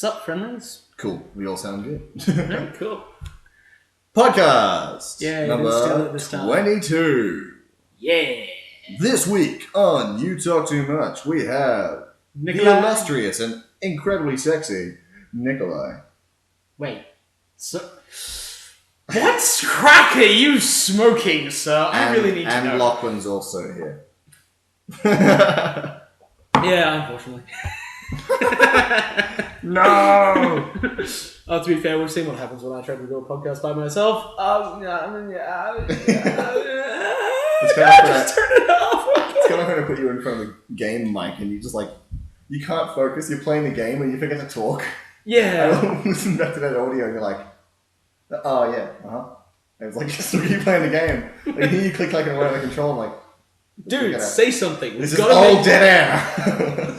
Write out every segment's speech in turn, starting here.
Sup, friendlies? Cool. We all sound good. Yeah, cool. Podcast number 22. Yeah. This week on You Talk Too Much, we have Nicolai. the illustrious and incredibly sexy Nicolai. Wait. So, what crack are you smoking, sir? I really need to know. And Lachlan's also here. Yeah, unfortunately. No! To be fair, we've seen what happens when I try to do a podcast by myself. It's Just turn it off. It's kind of going to put you in front of the game mic and you just you can't focus. You're playing the game and you forget to talk. Yeah. I listen back to that audio and you're like, oh yeah, And it's like, still keep playing the game. I hear you click away on the control. I'm like, dude, say something. This is all dead air.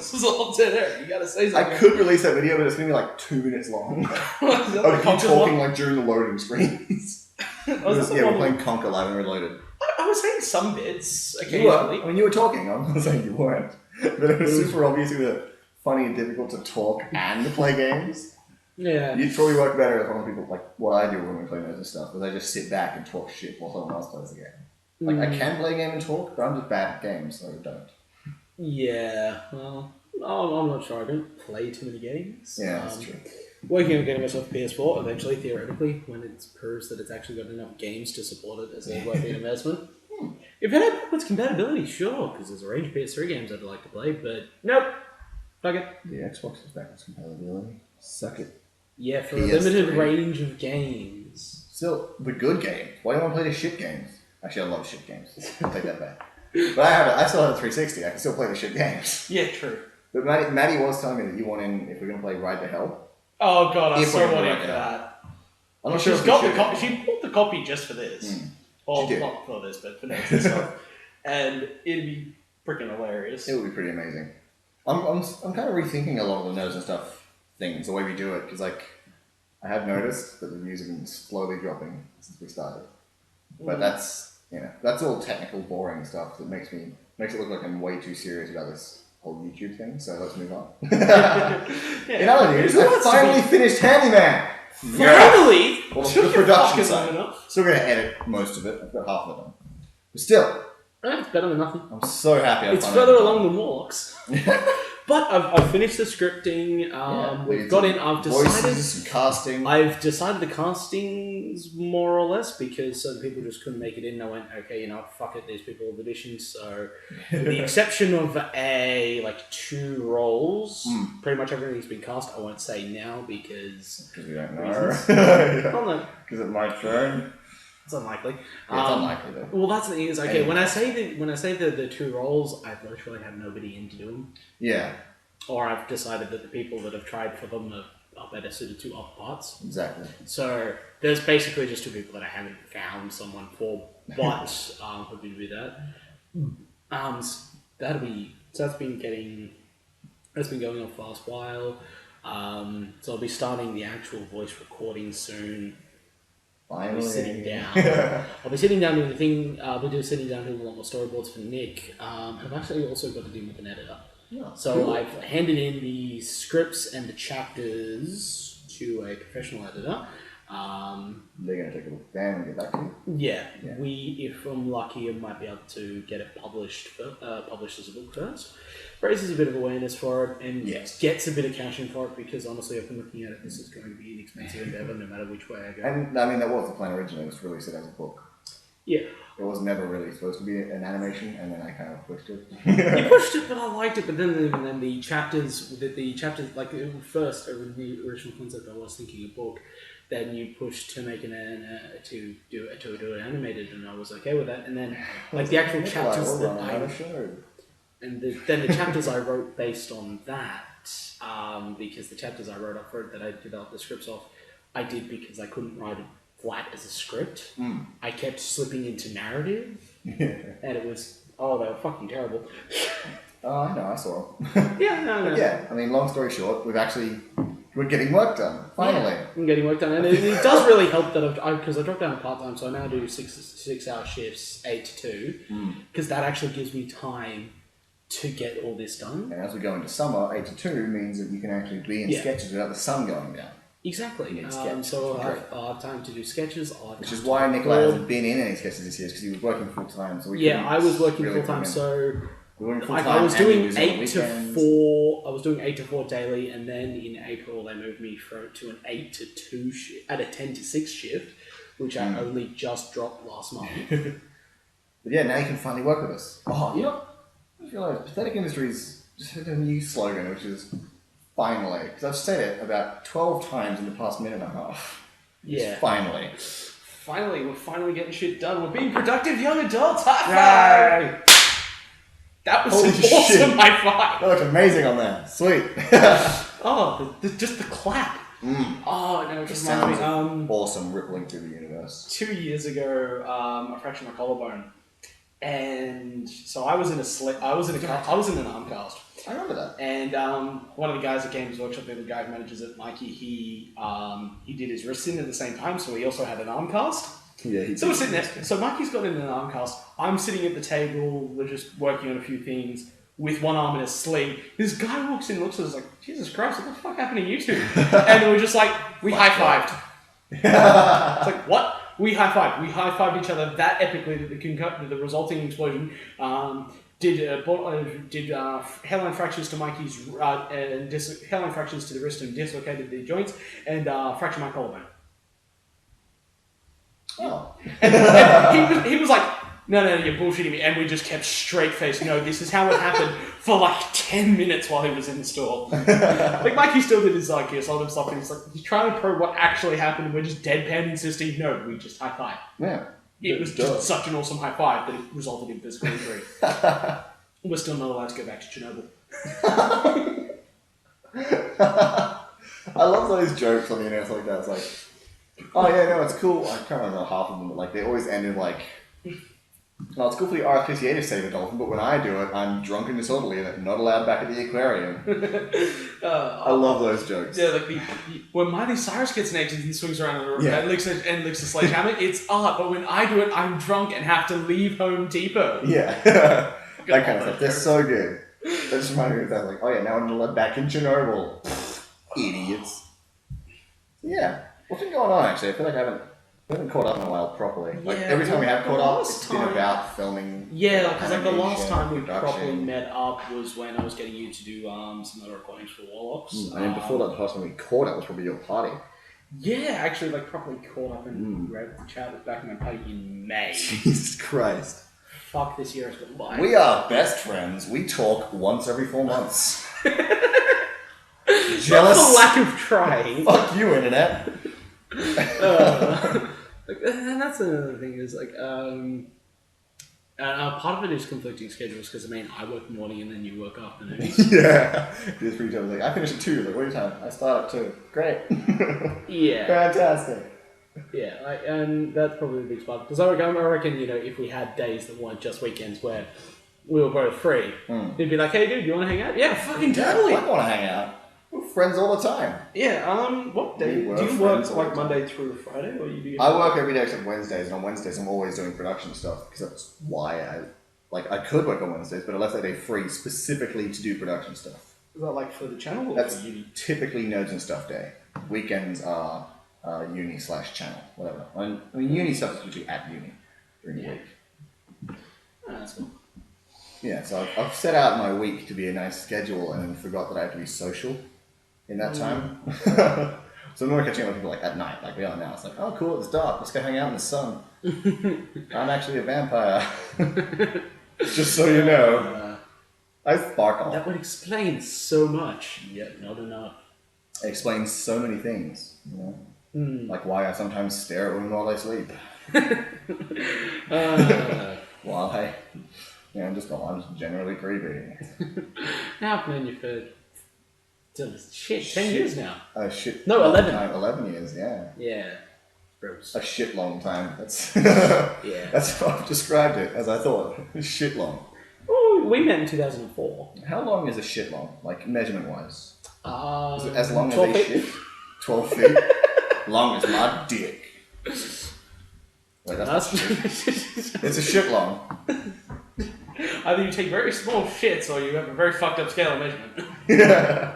This is all dead air. You gotta say something. I could release that video, but it's going to be 2 minutes long. Of you talking during the loading screens. We're playing Conker Live and Reloaded. I was saying some bits occasionally. You were talking. I'm not saying you weren't. But it was super obviously funny and difficult to talk and play games. Yeah. You'd probably work better if one of people, what I do when we play those and stuff, where they just sit back and talk shit while someone else plays the game. I can play a game and talk, but I'm just bad at games, so I don't. Yeah, well, I'm not sure. I don't play too many games. Yeah, that's true. Working on getting myself a PS4, eventually, theoretically, when it proves that it's actually got enough games to support it as a worthy investment. If it had backwards compatibility, sure, because there's a range of PS3 games I'd like to play, but nope. Fuck it. The Xbox is backwards compatibility. Suck it. Yeah, for PS3. a limited range of games. Still, the good games. Why do you want to play the shit games? Actually, I love shit games. I'll take that back. But I still have a 360. I can still play the shit games. Yeah, true. But Maddie was telling me that you want in, if we're going to play Ride to Hell. Oh god, I so want in for that. I'm not sure She's got the copy. She bought the copy just for this. Well, not for this, but for next stuff. And it'd be freaking hilarious. It would be pretty amazing. I'm kind of rethinking a lot of the Nerds and Stuff things, the way we do it, because I have noticed that the views have been slowly dropping since we started. But that's all technical, boring stuff that makes it look like I'm way too serious about this whole YouTube thing. So let's move on. In other news, I finally finished Handyman. Finally, well, the production side. Still going to edit most of it. I've got half of it done. But still, it's better than nothing. I'm so happy. It's further along than Warlocks. But I've finished the scripting. We've got in. I've decided voices, some casting. I've decided the castings more or less because certain people just couldn't make it in. I went, okay, fuck it. These people have auditioned. So, with the exception of 2 roles, pretty much everything's been cast. I won't say now because we don't know. Because it might turn. It's unlikely. Yeah, it's unlikely though. Well, that's the thing is, okay, when I say the 2 roles, I've literally had nobody in to do them. Yeah. Or I've decided that the people that have tried for them are better suited to other parts. Exactly. So there's basically just 2 people that I haven't found someone for, but happy to do that. That's been going on for the last while. So I'll be starting the actual voice recording soon. I'll be sitting down. I'll be sitting down doing the thing. I'll be sitting down doing a lot more storyboards for Nick. I've actually also got to deal with an editor. Yeah, so cool. I've handed in the scripts and the chapters to a professional editor. They're going to take a look down and get back to you? Yeah. If I'm lucky, I might be able to get it published as a book first. Raises a bit of awareness for it and gets a bit of cash in for it because honestly, I've been looking at it. This is going to be an expensive endeavor no matter which way I go. And I mean, that was the plan originally, was to release it as a book. Yeah. It was never really supposed to be an animation, and then I kind of pushed it. You pushed it, but I liked it. But then the chapters, like the first the original concept, I was thinking a book. Then you pushed to make to do an animated, and I was okay with that. And then the actual chapters then the chapters I wrote based on that, because the chapters I wrote up for it that I developed the scripts off, I did because I couldn't write it flat as a script. I kept slipping into narrative, and it was they were fucking terrible. Oh, I know, I saw them. No. Yeah, I mean, long story short, we're getting work done, finally. Yeah, I'm getting work done, and it does really help that because I dropped down to part-time, so I now do 6-hour shifts, 8 to 2, because that actually gives me time to get all this done. And as we go into summer, 8 to 2 means that you can actually be in sketches without the sun going down. Exactly. So I'll have time to do sketches. Which is why Nicolai hasn't been in any sketches this year, because he was working full time. So I was working full time. So I was doing 8 to 4. I was doing 8 to 4 daily, and then in April they moved me to an 8 to 2 shift at a 10 to 6 shift, which I only just dropped last month. But yeah, now you can finally work with us. Oh, you know, I feel like Pathetic Industries just had a new slogan, which is finally. Because I've said it about 12 times in the past minute and a half. Yeah. Just finally. Finally, we're finally getting shit done. We're being productive young adults. High five! That was an awesome high five. That looked amazing on there. Sweet. Just the clap. Oh, no, it just sounds reminds me. Awesome, rippling through the universe. 2 years ago, I fractured my collarbone. And so I was in an arm cast. I remember that. And one of the guys at Games Workshop, the guy who manages it, Mikey, he did his wrist in at the same time, so he also had an arm cast. Yeah, so we're sitting there. So Mikey's got in an arm cast. I'm sitting at the table. We're just working on a few things with one arm in a sleeve. This guy walks in, looks at us like, Jesus Christ, what the fuck happened to you two? And we're just like, we high-fived. It's like, what? We high-fived. We high-fived each other that epically that the resulting explosion did hairline fractures to Mikey's and hairline fractures to the wrist and dislocated the joints and fractured my collarbone. Oh. And he was like, no, you're bullshitting me. And we just kept straight face. No, this is how it happened for like 10 minutes while he was in the store. Like Mikey still did his Gear stuff, and he's trying to probe what actually happened, and we're just deadpan insisting, no, we just high five. Yeah. It was just such an awesome high five that it resulted in physical injury. We're still not allowed to go back to Chernobyl. I love those jokes on the internet like that. It's like, oh yeah, no, it's cool. I can't remember half of them, but like they always end in like, well, it's cool for the RSPCA to save a dolphin, but when I do it, I'm drunk and disorderly and not allowed back at the aquarium. I love those jokes. Yeah, like when Miley Cyrus gets naked and swings around and licks a sledgehammer, it's art, but when I do it, I'm drunk and have to leave Home Depot. Yeah. That kind of stuff. They're so good. That just reminded me of that, like, oh yeah, now I'm allowed back in Chernobyl. Idiots. Yeah. What's been going on actually? I feel like I haven't caught up in a while properly. Like every time we have caught up, it's been about filming. Yeah, because like the last time we properly met up was when I was getting you to do some other recordings for Warlocks. And then before that, the last time we caught up was probably your party. Yeah, actually, like properly caught up and read the chat with back in my party in May. Jesus Christ! Fuck, this year has gone by. We are best friends. We talk once every 4 months. Jealous. Not the lack of trying. Fuck you, internet. And that's another thing is like part of it is conflicting schedules because I mean I work morning and then you work afternoons. Yeah, it's pretty tough. Like I finish at 2. Like what are your time? I start at 2. Great. Yeah. Fantastic. Yeah, and that's probably the biggest part because I reckon if we had days that weren't just weekends where we were both free, it'd be like, hey dude, you want to hang out? Yeah, fucking totally. I want to hang out. We're friends all the time. Yeah, what day? Do you work like Monday through Friday? Or you do? I work every day except Wednesdays, and on Wednesdays I'm always doing production stuff, because that's why I could work on Wednesdays, but I left that day free specifically to do production stuff. Is that like for the channel or that's for uni? Typically Nerds and Stuff Day. Weekends are uni/channel, whatever. I mean, uni stuff is usually at uni during the week. Oh, that's cool. Yeah, so I've set out my week to be a nice schedule and then forgot that I have to be social in that time. So I'm not catching up with people like at night, like we are now. It's like, oh cool, it's dark, let's go hang out in the sun. I'm actually a vampire. Just so you know. I sparkle. That would explain so much, yet not enough. It explains so many things, like why I sometimes stare at women while they sleep. Why? Yeah, I'm just generally creepy. Now I've known you for 10 years now. Shit. No, 11. 11 years, yeah. Yeah. Gross. A shit long time. That's yeah. That's how I've described it, as I thought. Shit long. Oh, we met in 2004. How long is a shit long, like measurement wise? Is it as long as 12 a feet? shit? 12 feet? Long as my dick. Wait, that's not shit. It's a shit long. Either you take very small shits or you have a very fucked up scale of measurement. Yeah.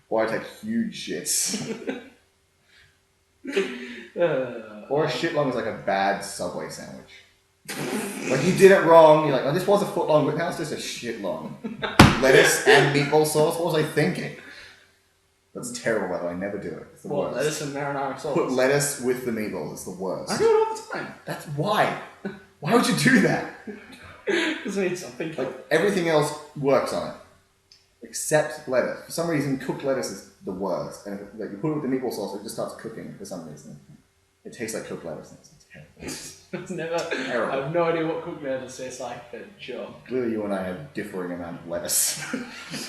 Or I take huge shits. Or a shit long is like a bad Subway sandwich. Like you did it wrong, you're like, oh, this was a foot long, but now it's just a shit long. Lettuce and meatball sauce, what was I thinking? That's terrible, by the way, never do it. It's the worst. Lettuce and marinara sauce. Put lettuce with the meatballs, it's the worst. I do it all the time. That's why. Why would you do that? Because I need something. Like, everything else works on it. Except lettuce. For some reason, cooked lettuce is the worst. And if like, you put it with the meatball sauce, it just starts cooking for some reason. It tastes like cooked lettuce. It's terrible. It's never. Terrible. I have no idea what cooked lettuce tastes like, but sure. Clearly, you and I have differing amount of lettuce.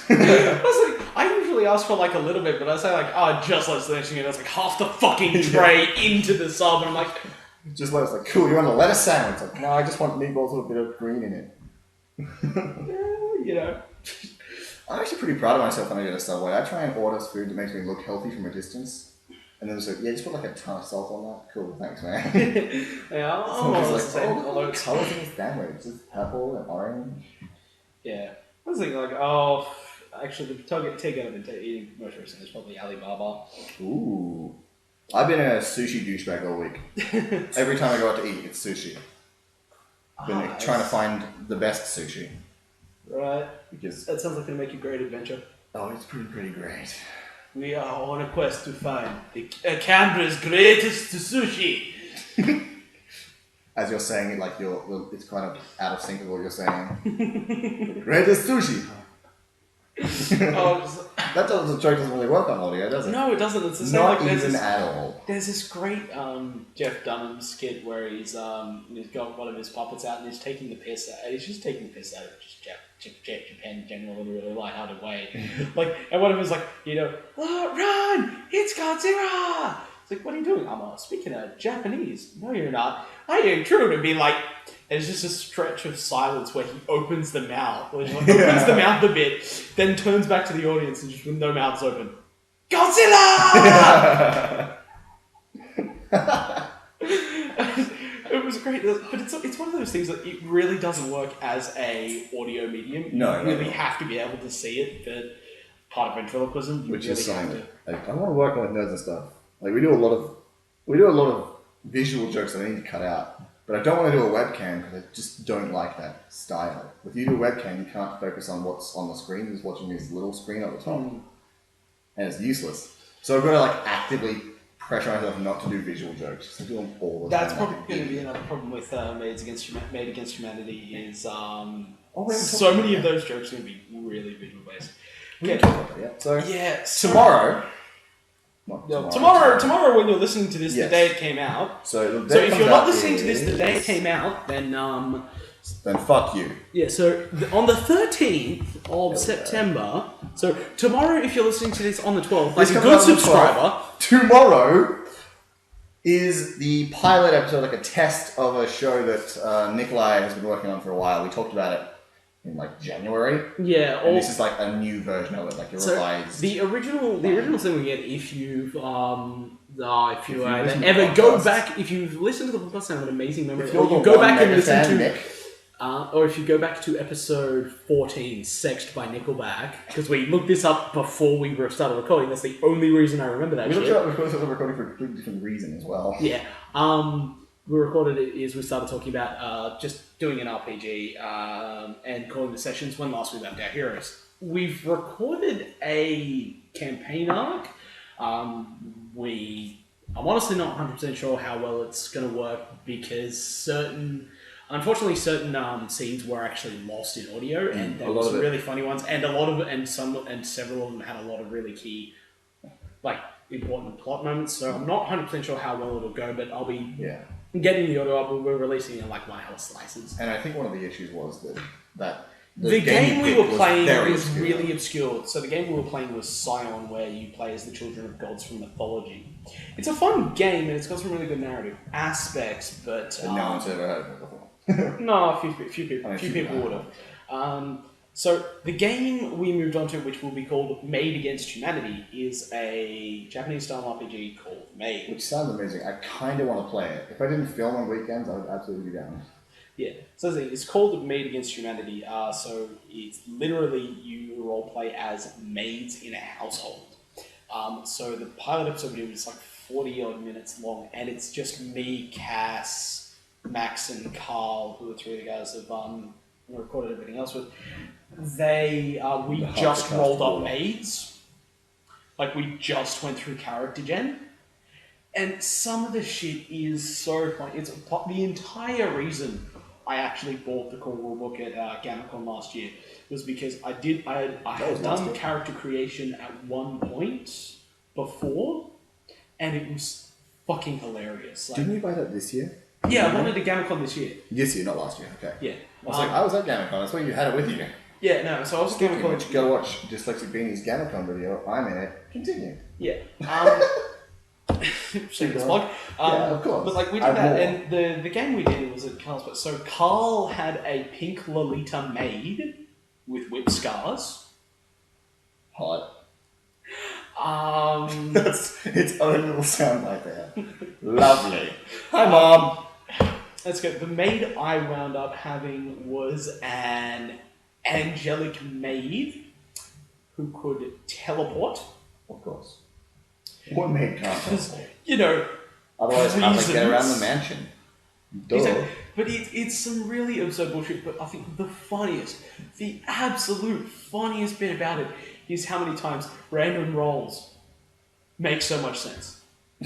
I usually ask for like a little bit, but I say like, oh, just lettuce, and it's like half the fucking tray into the sub, and I'm like, just lettuce. Like, cool, you want a lettuce sandwich? Like, no, I just want meatballs with a bit of green in it. you know. I'm actually pretty proud of myself when I go to Subway. I try and order food that makes me look healthy from a distance. And then it's like, yeah, just put like a ton of salt on that. Cool, thanks, man. Yeah, It's like, oh, the colours in the sandwich. It's just purple and orange. Yeah. I was thinking like, oh, actually the take I've been eating most recently is probably Alibaba. Ooh. I've been a sushi douchebag all week. Every time I go out to eat, it's sushi. I've been trying to find the best sushi. Right. Because that sounds like it'll make a great adventure. Oh, it's pretty great. We are on a quest to find Canberra's greatest sushi. As you're saying it, like it's kind of out of sync with what you're saying. Greatest sushi. The joke doesn't really work on audio, does it? No, it doesn't. It's the same. Not like, even at all. There's this great Jeff Dunham skit where he's got one of his puppets out and he's taking the piss out. He's just taking the piss out of just Japan in general in a really lighthearted way. Like, and one of them is like, oh, run! It's Godzilla! It's like, what are you doing? I'm speaking Japanese. No, you're not. I ain't true to be like. And it's just a stretch of silence where he opens the mouth, opens the mouth a bit, then turns back to the audience and just with no mouths open, Godzilla! It was great, but it's one of those things that it really doesn't work as a audio medium. No, you really have to be able to see it. But part of ventriloquism, which really is something. Like, I want to work on with nerds and stuff. Like we do a lot of visual jokes that I need to cut out. But I don't want to do a webcam because I just don't like that style. If you do a webcam, you can't focus on what's on the screen. You're just watching this little screen at the top. And it's useless. So I've got to like actively pressure myself not to do visual jokes. I do them all the time. That's probably going to be another problem with Made Against Humanity is so many of those jokes are going to be really visual based. We can talk about that, yeah. So tomorrow when you're listening to this, the day it came out. So if you're not listening to this the day it came out, then fuck you. Yeah, so on the 13th of September, so tomorrow if you're listening to this on the 12th, like a good subscriber. Tomorrow is the pilot episode, like a test of a show that Nicolai has been working on for a while. We talked about it in like January. Yeah, and this is like a new version of it, like a revised. The original thing we get if you've if you listen to the podcast and have an amazing memory, or you go back and listen to Nick. Or if you go back to episode 14, Sexed by Nickelback, because we looked this up before we started recording. That's the only reason I remember that. We looked it up because we were recording for a completely different reason as well. Yeah. We recorded it is we started talking about just doing an RPG and calling the sessions when last we left our heroes. We've recorded a campaign arc. I'm honestly not 100% sure how well it's going to work because unfortunately certain scenes were actually lost in audio and there were some really funny ones and several of them had a lot of really key important plot moments. So I'm not 100% sure how well it'll go, but I'll be getting the audio up. We're releasing it in like Lighthouse slices. And I think one of the issues was that the game we were playing was really obscure. So the game we were playing was Scion, where you play as the children of gods from mythology. It's a fun game and it's got some really good narrative aspects, but no one's ever heard of it before. No, a few people would have. So the game we moved on to, which will be called Made Against Humanity, is a Japanese-style RPG called Made. Which sounds amazing. I kind of want to play it. If I didn't film on weekends, I would absolutely be down. Yeah. So it's called Made Against Humanity. So it's literally you role play as maids in a household. So the pilot episode we did was like 40 odd minutes long, and it's just me, Cass, Max, and Carl, who are three of the guys that recorded everything else with. We just rolled up maids. Like, we just went through character gen. And some of the shit is so funny. It's the entire reason I actually bought the core rulebook at GammaCon last year was because I had done character creation at one point before, and it was fucking hilarious. Like, didn't you buy that this year? Yeah, I wanted a GammaCon this year. This year, not last year. Okay. Yeah. I was at GammaCon. That's why you had it with you. Yeah, no. So I was at GammaCon. Go watch Dyslexic Beanie's GammaCon video. I'm in it. Continue. Yeah. Shameless plug. Yeah, of course. But like we did that, and the game we did was at Carl's. But so Carl had a pink Lolita maid with whip scars. Hot. That's its own little soundbite there. Lovely. Hi, Mom. That's good. The maid I wound up having was an angelic maid who could teleport. Of course. What maid can't teleport? You know, otherwise, how do they get around the mansion? Exactly. But it's some really absurd bullshit. But I think the absolute funniest bit about it is how many times random rolls make so much sense.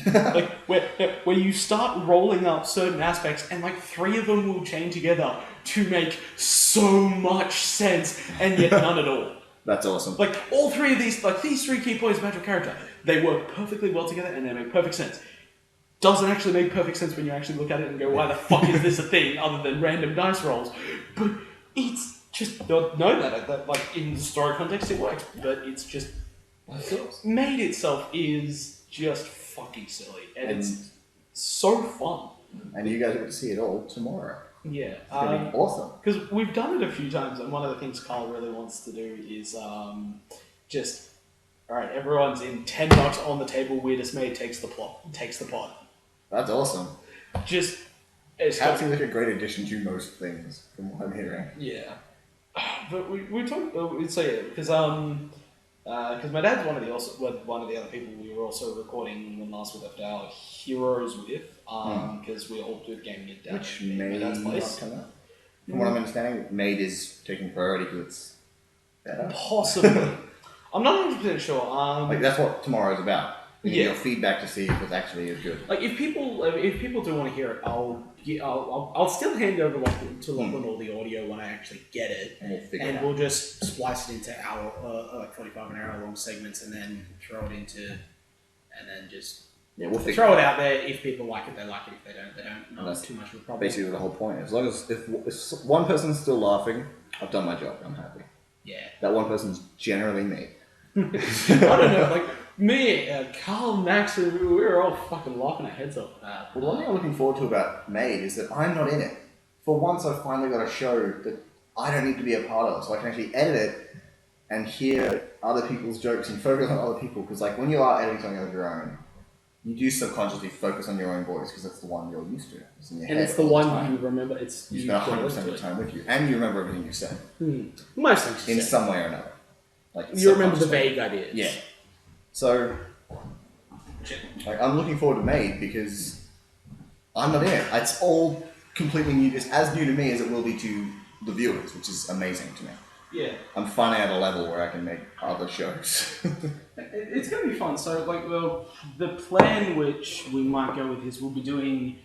Like where you start rolling up certain aspects and like three of them will chain together to make so much sense and yet none at all. That's awesome. Like all three of these, like these 3 key points about your character, they work perfectly well together and they make perfect sense. Doesn't actually make perfect sense when you actually look at it and go, why the fuck is this a thing other than random dice rolls? But it's just not know that like in the story context it works, but it's just made itself is just fucking silly and it's so fun. And you guys get to see it all tomorrow. Yeah, it's gonna be awesome. Because we've done it a few times, and one of the things Carl really wants to do is just all right. Everyone's in $10 on the table. Weirdest maid takes the pot. That's awesome. Just that seems like a great addition to most things, from what I'm hearing. Yeah, but we talked. So yeah, because my dad's one of the other people we were also recording when last we left our heroes with, because we all do gaming at Dad. Which may not come out. From what I'm understanding, Maid is taking priority because it's better. Possibly. I'm not 100% sure. Like that's what tomorrow's about. Yeah. Your feedback to see if it's actually as good. Like if people do want to hear it, I'll still hand over to Lachlan all the audio when I actually get it, and we'll just splice it into our like 45 an hour long segments, and then throw it into, and then just we'll throw it out there. If people like it, they like it. If they don't, they don't. Not that's too much of a problem. Basically, the whole point. As long as if one person's still laughing, I've done my job. I'm happy. Yeah. That one person's generally me. I don't know, like. Me, Carl, Max, we were all fucking laughing our heads off at that. Well, the one thing I'm looking forward to about Maid is that I'm not in it. For once, I've finally got a show that I don't need to be a part of, so I can actually edit it and hear other people's jokes and focus on other people. Because, like, when you are editing something of your own, you do subconsciously focus on your own voice because that's the one you're used to. It's in your head it's the one you remember. You spend 100% of the time with you, and you remember everything you said. Most things in some way or another. Like you remember the vague ideas. Yeah. So, like, I'm looking forward to Maid because I'm not in it. It's all completely new. It's as new to me as it will be to the viewers, which is amazing to me. Yeah. I'm finally at a level where I can make other shows. It's going to be fun. So, like, well, the plan which we might go with is we'll be doing,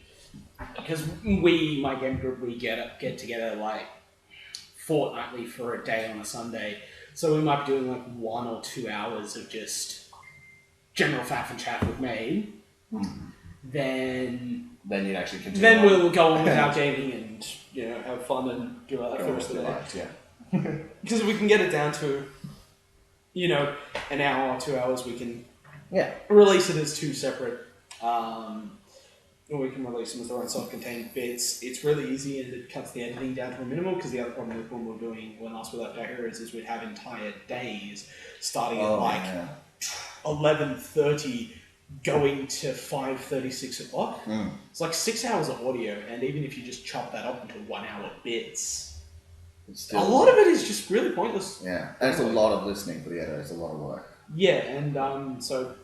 because my game group, we get together like fortnightly for a day on a Sunday. So we might be doing like 1 or 2 hours of just general faff and chat with Maid. Then you'd actually continue. Then we'll go on with our gaming and have fun and do our the rest of the day. Yeah. Because if we can get it down to an hour or 2 hours, we can release it as 2 separate. Or we can release them as their own self-contained bits. It's really easy and it cuts the editing down to a minimum, because the other problem with when last we left our heroes is we'd have entire days starting at 11:30 going to 5:30, 6 o'clock. Mm. It's like 6 hours of audio, and even if you just chop that up into 1 hour bits, It's a still, lot of it is just really pointless. yeah, and it's a lot of listening for the editor. It's a lot of work. Yeah, and so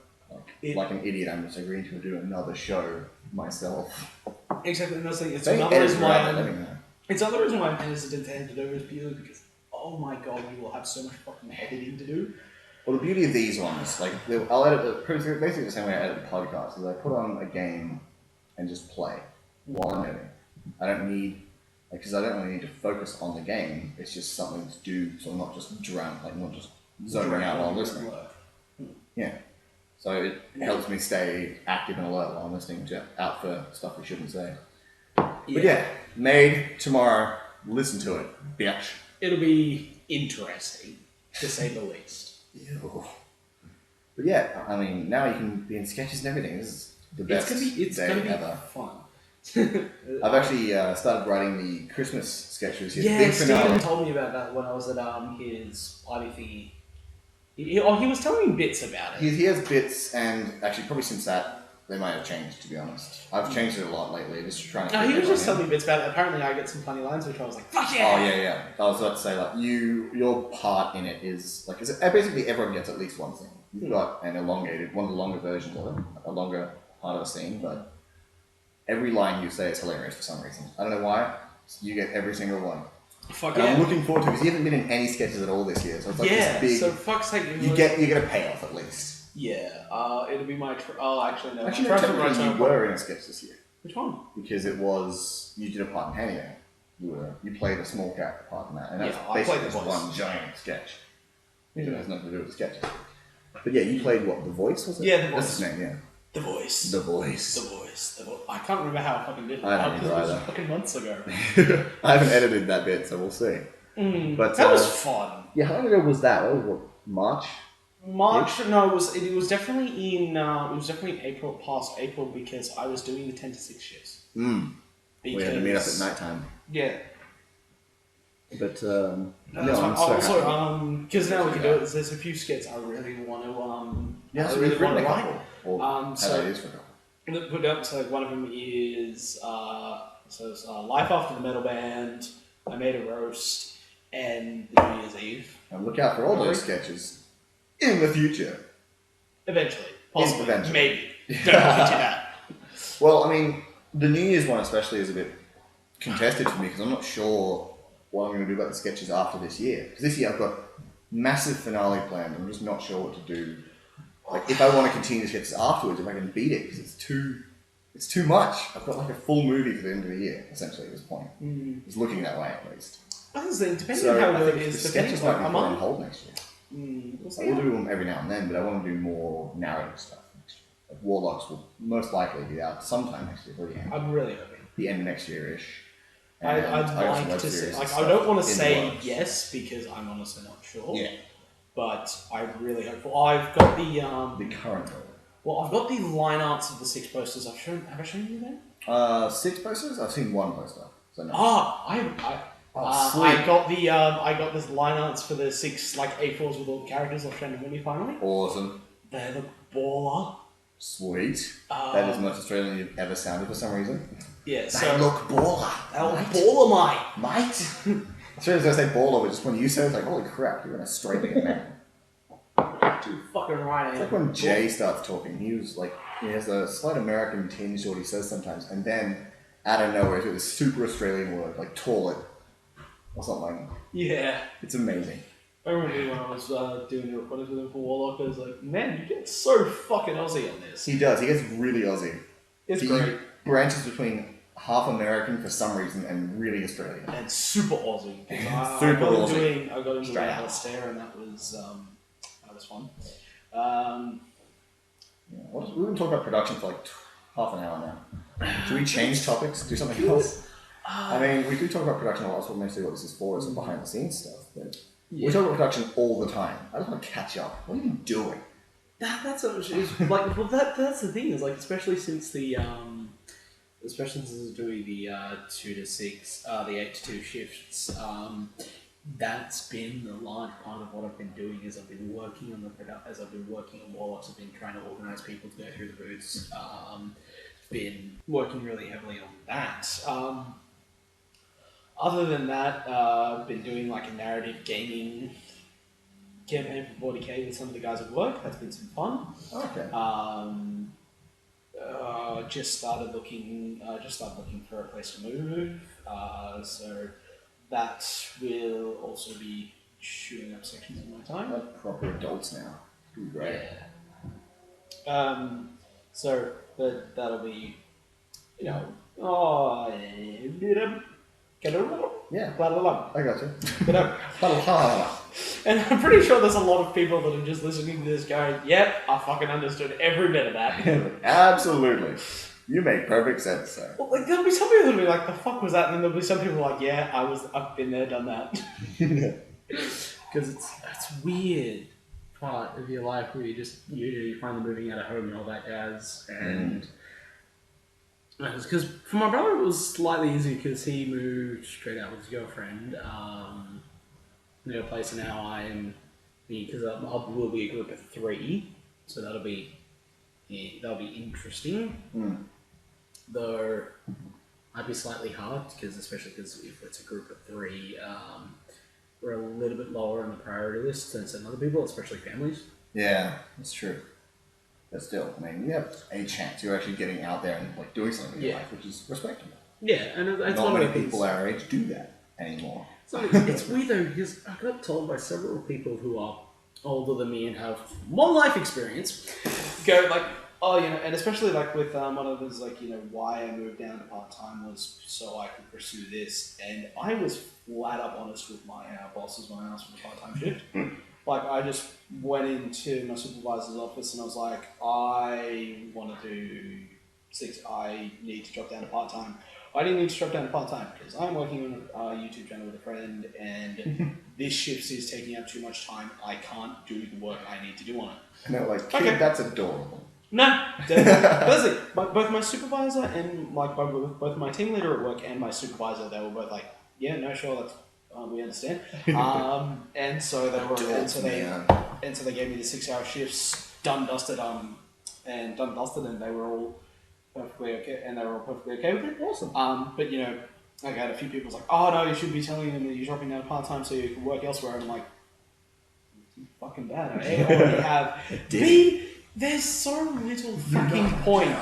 Like an idiot, I'm just agreeing to do another show myself. exactly, and that's the thing. It's They another edit reason why right, let me know. it's another reason why I'm hesitant to hand it over is purely because oh my god, you will have so much fucking editing to do. Well, the beauty of these ones, like, I'll edit basically the same way I edit podcasts, is I put on a game and just play while I'm editing. I don't need, because I don't really need to focus on the game. It's just something to do, so I'm not just not just zoning out while I'm listening. Yeah. So it helps me stay active and alert while I'm listening out for stuff we shouldn't say. But yeah, Made tomorrow. Listen to it, bitch. It'll be interesting, to say the least. Ew. But yeah, I mean, now you can be in sketches and everything. This is the best It's day gonna be ever. fun. I've actually started writing the Christmas sketch this year. Yeah, Big Steven finale. told me about that when I was at his party thingy. He was telling me bits about it. He has bits, and actually, probably since that, they might have changed, to be honest. I've changed it a lot lately, just trying to... No, fit he was just everyone telling me bits about it. Apparently I get some funny lines, which I was like, fuck in. yeah! Oh, yeah. I was about to say, like, your part in it is... like, basically everyone gets at least one scene. You've got an elongated, one of the longer versions of it, a longer part of a scene, but every line you say is hilarious for some reason. I don't know why. You get every single one. Fuck And yeah. I'm looking forward to it, because he hasn't been in any sketches at all this year, so it's like Yeah, this big... so fuck's sake. you get a payoff, at least. Yeah, it'll be my... actually, no. Actually, my no, transfer rights technically are- you were in a sketch this year. Which one? Because it was, you did a part in Handyman. You played a small character part in that, and that's Yeah, I basically played the just voice. one giant sketch. It has nothing to do with the sketches. But yeah, you played what, The Voice, was it? Yeah, The That's Voice. his name, yeah. The Voice. The Voice. The Voice. I can't remember how I fucking did it. I don't because either. it was fucking months ago. I haven't edited that bit, so we'll see. But That was fun. yeah, how long ago was that? That was what, March? March? No, it was definitely in April, past April, because I was doing the 10 to 6 shifts. We had to meet up at night time. Yeah. But No, no, that's I'm fine. so happy. Also, because now we can do it. There's a few skits I really want to. Yeah, I so really we've written want a to couple. write. Or had so- ideas for a couple. Put up. So one of them is it's Life After the Metal Band. I made a roast and the New Year's Eve. And look out for all those sketches in the future. Eventually, possibly, Eventually. maybe. Don't hold me to that. Well, I mean, the New Year's one especially is a bit contested for me, because I'm not sure what I'm going to do about the sketches after this year. Because this year I've got massive finale planned, and I'm just not sure what to do. Like, if I want to continue the sketches afterwards, if I can beat it, because it's too much. I've got like a full movie for the end of the year, essentially, at this point. It's looking that way, at least. That's the thing. Depending So on how I good think it the is, depending sketches might be on put on hold next year. We'll see. We'll do them every now and then, but I want to do more narrative stuff next year. Like, Warlocks will most likely be out sometime next year, probably I'm really hoping. the end of next year-ish. I'd got some like web to series say, and like, I stuff don't want in to the say works. yes because I'm honestly not sure. Yeah, But I really hope. Well, I've got the the current I've got the line arts of the 6 posters. Have I shown you them? 6 posters? I've seen 1 poster. So no. I sweet. got this line arts for the 6 like A4s with all the characters. I've shown them when you finally. Awesome. They look baller. Sweet. That is the most Australian you've ever sounded for some reason. Yeah. They So look baller. they look mate. baller, mate. Mate. As soon as I say baller, but just when you say it, it's like, holy crap, you're an Australian man. Too fucking right. It's like when Jay starts talking, he has a slight American tinge to what he says sometimes, and then out of nowhere, it's this super Australian word, like toilet, or something. Yeah. It's amazing. I remember when I was doing the recordings with him for Warlock, I was like, man, you get so fucking Aussie on this. He does, he gets really Aussie. It's He great. branches between half American for some reason and really Australian. And super Aussie. Super Aussie. I got into Straight out. Alistair, and that was fun. Yeah. We've been talking about production for like half an hour now. Should we change topics? Do something else? I mean, we could talk about production a lot. That's what mostly what this is for, is some behind the scenes stuff. But we talk about production all the time. I just want to catch up. What are you doing? That's like, well, that's the thing is like, especially since doing the 2 to 6, the 8 to 2 shifts. that's been a large part of what I've been doing. Is I've been working on as I've been working on Warlocks. I've been trying to organise people to go through the booths. Been working really heavily on that. Other than that, I've been doing like a narrative gaming campaign for 40k with some of the guys at work. That's been some fun. Okay. Just started looking for a place to move. So that will also be shooting up sections of my time. They're proper adults now. Great. Yeah. But that'll be, Yeah. blah, blah, blah. I got you. And I'm pretty sure there's a lot of people that are just listening to this going, yep, I fucking understood every bit of that. Absolutely. You make perfect sense, sir. Well, like, there'll be some people that'll be like, the fuck was that? And then there'll be some people like, yeah, I've been there, done that. Because it's weird part of your life where you're finally moving out of home and all that jazz. And because for my brother it was slightly easier because he moved straight out with his girlfriend. New place, and now because we'll be a group of 3, so that'll be interesting. Though might be slightly hard especially because if it's a group of 3, we're a little bit lower on the priority list than some other people, especially families. Yeah, that's true. But still, I mean, you have a chance. You're actually getting out there and like doing something in your life, which is respectable. Yeah, and it's not one many of the people our age do that anymore. So it's weird though, because I got told by several people who are older than me and have more life experience, go like, oh, and especially like with one of those, like, why I moved down to part-time was so I could pursue this, and I was flat up honest with my bosses when I asked for the part-time shift. Like, I just went into my supervisor's office and I was like, I want to do 6, I need to drop down to part-time. I didn't need to drop down to part-time because I'm working on a YouTube channel with a friend, and this shift is taking up too much time. I can't do the work I need to do on it. And they're like, kid, that's adorable. No, honestly, both my supervisor and like both my team leader at work and my supervisor, they were both like, yeah, no, sure, that's we understand. And so they were, and so they gave me the 6-hour shifts, done dusted, and they were all perfectly okay, and they were all perfectly okay with it. Awesome. But I had a few people like, oh no, you should be telling them that you're dropping down part time so you can work elsewhere. And I'm like, fucking bad. I already have. There's so little fucking point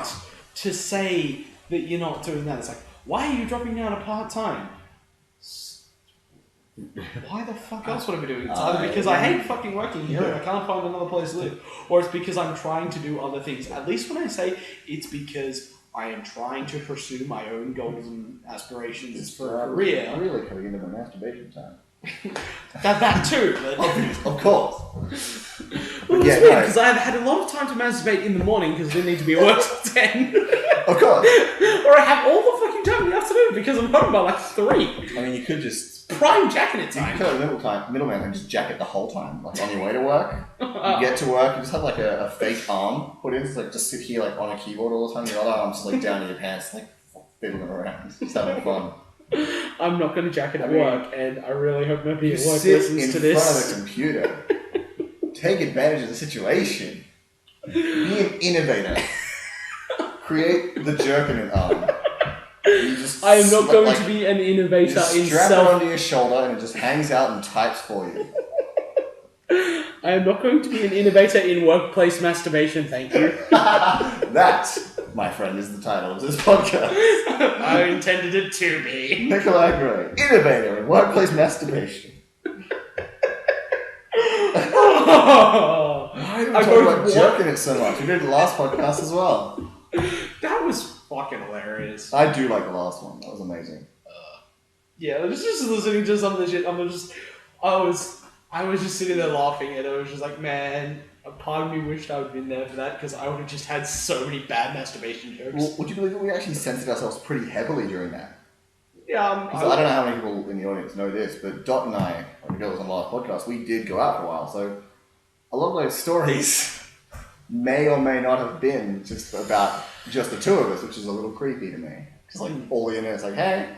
to say that you're not doing that. It's like, why are you dropping down to part time? Why the fuck else would I be doing it? It's either because I hate fucking working here and I can't find another place to live, or it's because I'm trying to do other things. At least when I say it's because I am trying to pursue my own goals and aspirations for a career. I'm really cutting into my masturbation time. that too. Of course. Well, it's weird because I've had a lot of time to masturbate in the morning because I didn't need to be at work till 10. Of course. Or I have all the fucking time in the afternoon because I'm home by like 3. I mean, you could just prime jacking it time. You could have middleman and just jack it the whole time, like on your way to work. You get to work, you just have like a fake arm put in, so like just sit here like on a keyboard all the time. Your other arm's just like down in your pants, like fiddling around, just having fun. I'm not going to jack it at work, and I really hope nobody at work sit listens to this. in front of the computer. Take advantage of the situation. Be an innovator. Create the jerk in an arm. I am not going to be an innovator in strap it onto your shoulder and it just hangs out and types for you. I am not going to be an innovator in workplace masturbation, thank you. That, my friend, is the title of this podcast. I intended it to be. Nicolai and Lachlan, innovator in workplace masturbation. Why do we talk about jerking it so much? We did the last podcast as well. That was fucking hilarious. I do like the last one. That was amazing. Yeah, I was just listening to some of the shit. I was just sitting there laughing, and I was just like, man, a part of me wished I would have been there for that because I would have just had so many bad masturbation jokes. Well, would you believe that we actually censored ourselves pretty heavily during that? Yeah, I don't know how many people in the audience know this, but Dot and I, when we was on the last podcast, we did go out for a while, so a lot of those stories may or may not have been just about just the two of us, which is a little creepy to me. Because like all the internet's like, hey,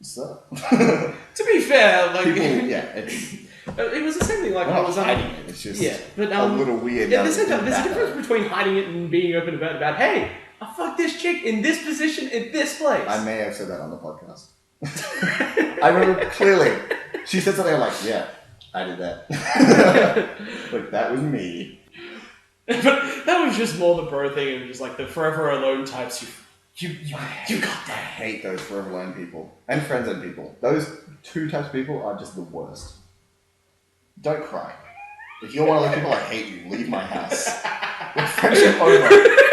So, To be fair, like people, yeah, it's it was the same thing. Like we're I not was hiding it. It's just but a little weird. at the same time, there's a difference between hiding it and being open about hey, I fucked this chick in this position in this place. I may have said that on the podcast. I remember clearly. She said something like, "Yeah, I did that." Like that was me. But that was just more the bro thing. It was just like the forever alone types. You got I that. hate those forever alone people and friend zone people. Those two types of people are just the worst. Don't cry. If you're one of those people, I hate you. Leave my house. Your friendship over.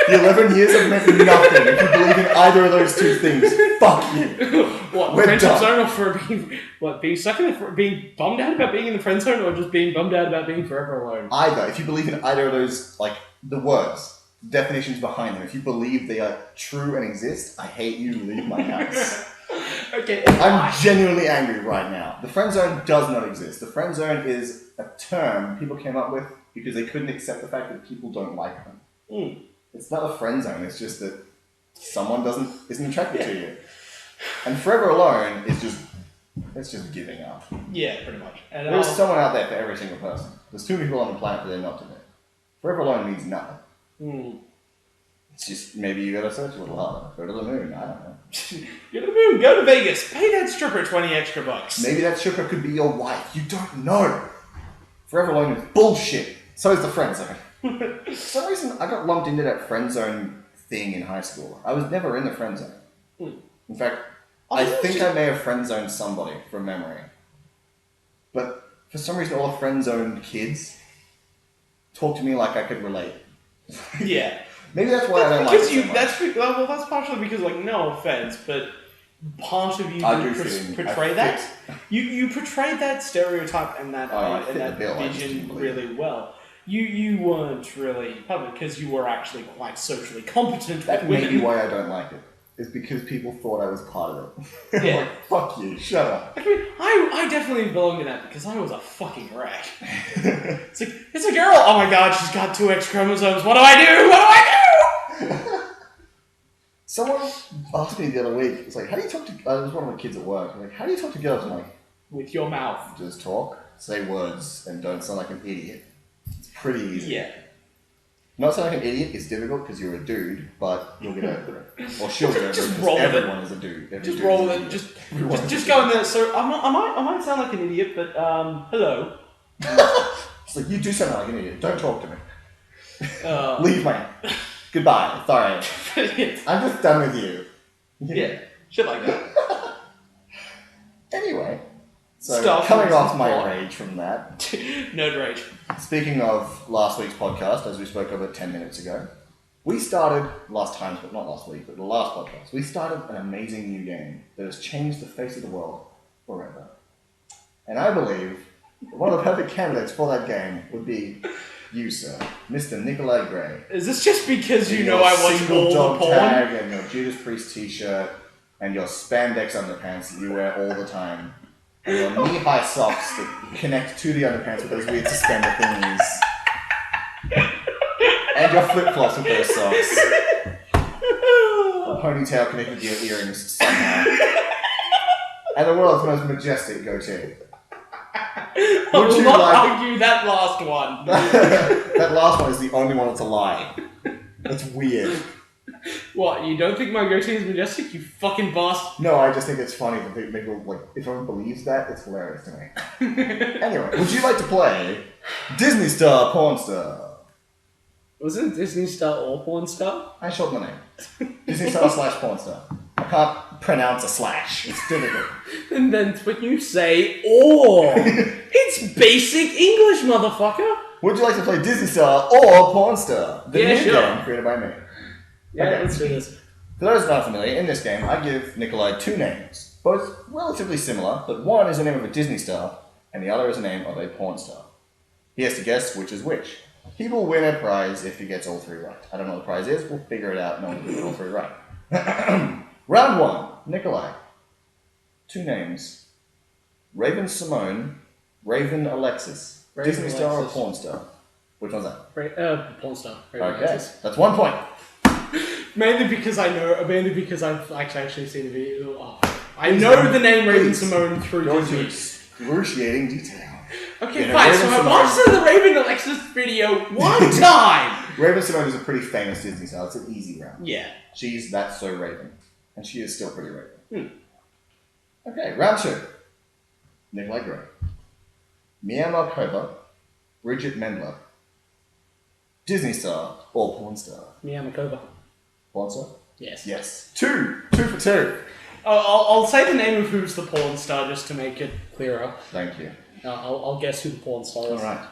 The 11 years have meant nothing. If you believe in either of those two things, fuck you. What, We're friendship done. zone or for being stuck in being bummed out about being in the friend zone or just being bummed out about being forever alone? Either. If you believe in either of those, like, the words, definitions behind them, if you believe they are true and exist, I hate you, leave my house. Okay. I'm genuinely angry right now. The friend zone does not exist. The friend zone is a term people came up with because they couldn't accept the fact that people don't like them. Mm. It's not a friend zone, it's just that someone isn't attracted to you. And forever alone is just giving up. Yeah, pretty much. And There's someone out there for every single person. There's too many people on the planet for there not to be. Forever alone means nothing. Mm. It's just, maybe you gotta search a little harder. Go to the moon, I don't know. Go to the moon, go to Vegas, pay that stripper 20 extra bucks. Maybe that stripper could be your wife. You don't know. Forever alone is bullshit. So is the friend zone. For some reason, I got lumped into that friend zone thing in high school. I was never in the friend zone. Mm. In fact, I think I may have friend zoned somebody from memory. But for some reason, all the friend zoned kids talk to me like I could relate. Yeah. Maybe that's why I don't like it so much. That's partially because, like, no offense, but part of you I do fit in. portray I that. fit. You portrayed that stereotype and that I and fit that the bill, I just vision didn't believe really well. You weren't really public because you were actually quite socially competent That with may women. be why I don't like it. It's because people thought I was part of it. Yeah. Like, fuck you, shut up. I mean, I definitely belong in that because I was a fucking wreck. It's like, it's a girl. Oh my god, she's got 2 X chromosomes. What do I do? What do I do? Someone asked me the other week, it's like, how do you talk to... it was one of my kids at work. I'm like, how do you talk to girls? I'm like, With your mouth. just talk, say words, and don't sound like an idiot. It's pretty easy. Yeah. Not sound like an idiot is difficult because you're a dude, but you'll get over it. Or she'll get over Just it. roll with it. Everyone is a dude. Every Just dude roll is an with it. idiot. Just go in there. So I might sound like an idiot, but hello. It's like, you do sound like an idiot. Don't talk to me. Leave my... Goodbye. Sorry. I'm just done with you. Yeah, shit like that. Anyway, so Stuff coming is off my important. rage from that, Nerd rage. speaking of last week's podcast, as we spoke of it 10 minutes ago, we started, last time, but not last week, but the last podcast, we started an amazing new game that has changed the face of the world forever. And I believe that one of the perfect candidates for that game would be you, sir, Mr. Nicolai Gray. Is this just because you In know your I watch single all dog the porn? tag and your Judas Priest t-shirt and your spandex underpants that you wear all the time and your knee-high socks that connect to the underpants with those weird suspender thingies and your flip-flops with those socks. A ponytail connected to your earrings somehow. And the world's most majestic goatee. I will you not like- argue that last one. That last one is the only one that's a lie. That's weird. What, you don't think my goatee is majestic, you fucking bastard? No, I just think it's funny that people, like, if someone believes that, it's hilarious to me. Anyway, would you like to play Disney Star Pornstar? Was it Disney Star or Pornstar? I shortened the name. Disney Star / Pornstar. I can't pronounce a slash. It's difficult. And then when you say or, it's basic English, motherfucker. Would you like to play Disney Star or Pornstar? The Yeah, new sure. game created by me. Yeah, Okay. let's do this. For those not familiar, in this game, I give Nicolai 2 names, both relatively similar, but one is the name of a Disney star, and the other is the name of a porn star. He has to guess which is which. He will win a prize if he gets all 3 right. I don't know what the prize is, we'll figure it out, no one can get all 3 right. Round 1, Nicolai. 2 names. Raven Simone, Raven Alexis. Raven Disney star or Alexis. porn star? Which one's that? Pornstar. Okay, that's 1 point. Mainly because I've actually seen the video. Oh. I know the name Raven Simone through Go into Disney. excruciating detail. Okay, Yeah, fine. Raven So I Simone- watched the Raven Alexis video one time. Raven Simone is a pretty famous Disney star. It's an easy round. Yeah. She's That's So Raven. And she is still pretty Raven. Okay, round 2. Nicolai Gray. Mia Malkova. Bridget Mendler. Disney star or porn star? Mia Makova. Porn star? Yes. Yes. 2 for 2. I'll say the name of who's the porn star just to make it clearer. Thank you. I'll guess who the porn star is. Alright.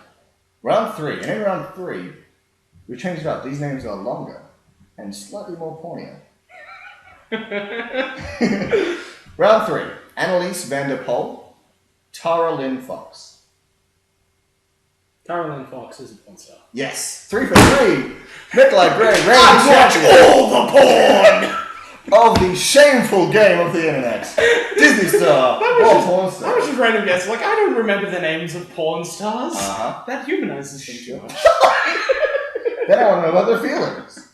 Round 3. And in round 3, we changed it up. These names are longer and slightly more pornier. Round 3. Annalise Vanderpoel. Tara Lynn Fox. Caroline Fox is a porn star. Yes. 3 for 3. Nicolai Gray reigns I watch champion all the porn! of the shameful game of the internet. Disney star or porn That star. was just random guess. Like, I don't remember the names of porn stars. Uh-huh. That humanizes them too much. Then I want to know about their feelings.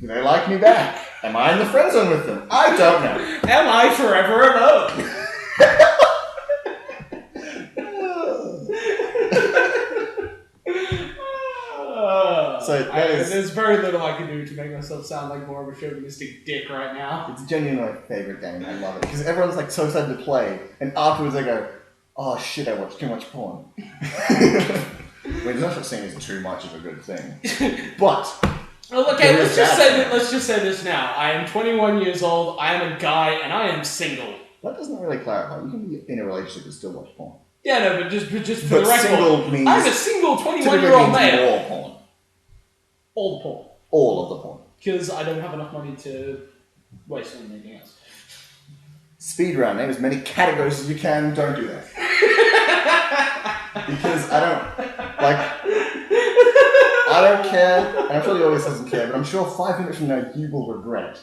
Do they like me back? Am I in the friend zone with them? I don't know. Am I forever alone? So that is- there's very little I can do to make myself sound like more of a chauvinistic dick right now. It's genuinely my favorite game. I love it because everyone's like so excited to play, and afterwards they go, "Oh shit, I watched too much porn." I mean, there's no such thing as too much of a good thing, but Well, okay, There let's is just that say thing. that. Let's just say this now. I am 21 years old. I am a guy, and I am single. that doesn't really clarify. You can be in a relationship and still watch porn. Yeah, no, but just for But the record, single means I'm a single typically 21-year-old means male. more porn. All the porn, All of the porn. because I don't have enough money to waste on anything else. Speed round. Name as many categories as you can. Don't do that. Because I don't care, and I'm sure he always doesn't care, but I'm sure 5 minutes from now you will regret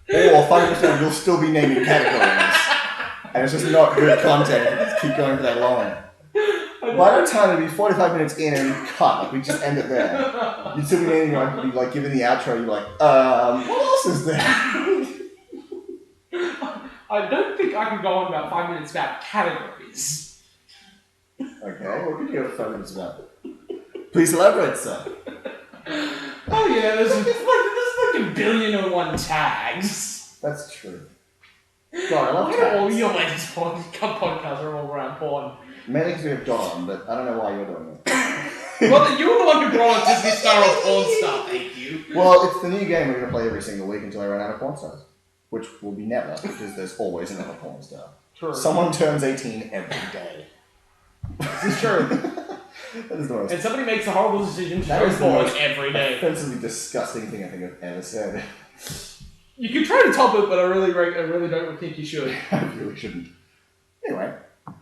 it. Or 5 minutes from now you'll still be naming categories. And it's just not good content if you just keep going for that long. By the time it'd be 45 minutes in and cut, like we just end it there. You'd still be naming, like, you'd be like giving the outro, you're like, what else is there? I don't think I can go on about 5 minutes about categories. Okay, what could you have 5 minutes about? Please elaborate, sir. Oh yeah, there's like a billion and one tags. That's true. God, I love Why do all tags. your latest podcasts are all around porn? Mainly because we have Don, but I don't know why you're doing it. Well, you're the one who brought up Disney Star or Porn Star, thank you. Well, it's the new game we're going to play every single week until I run out of porn stars. Which will be never, because there's always another porn star. True. Someone turns 18 every day. This is true. That is the most And somebody makes a horrible decision to That go is the porn most every day. offensively disgusting thing I think I've ever said. You can try to top it, but I really don't think you should. I really shouldn't. Anyway,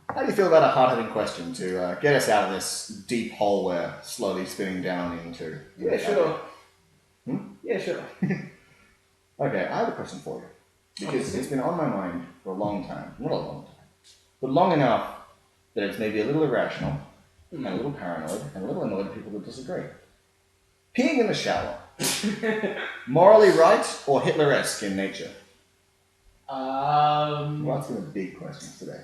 how do you feel about a hard-hitting question to get us out of this deep hole we're slowly spinning down into? Yeah, sure. Hmm? Yeah, sure. Okay, I have a question for you. Because it's been on my mind for a long time. Not a long time. But long enough that it's maybe a little irrational, and a little paranoid, and a little annoyed at people that disagree. Peeing in the shower. Morally right or Hitler-esque in nature? We're asking the big questions today.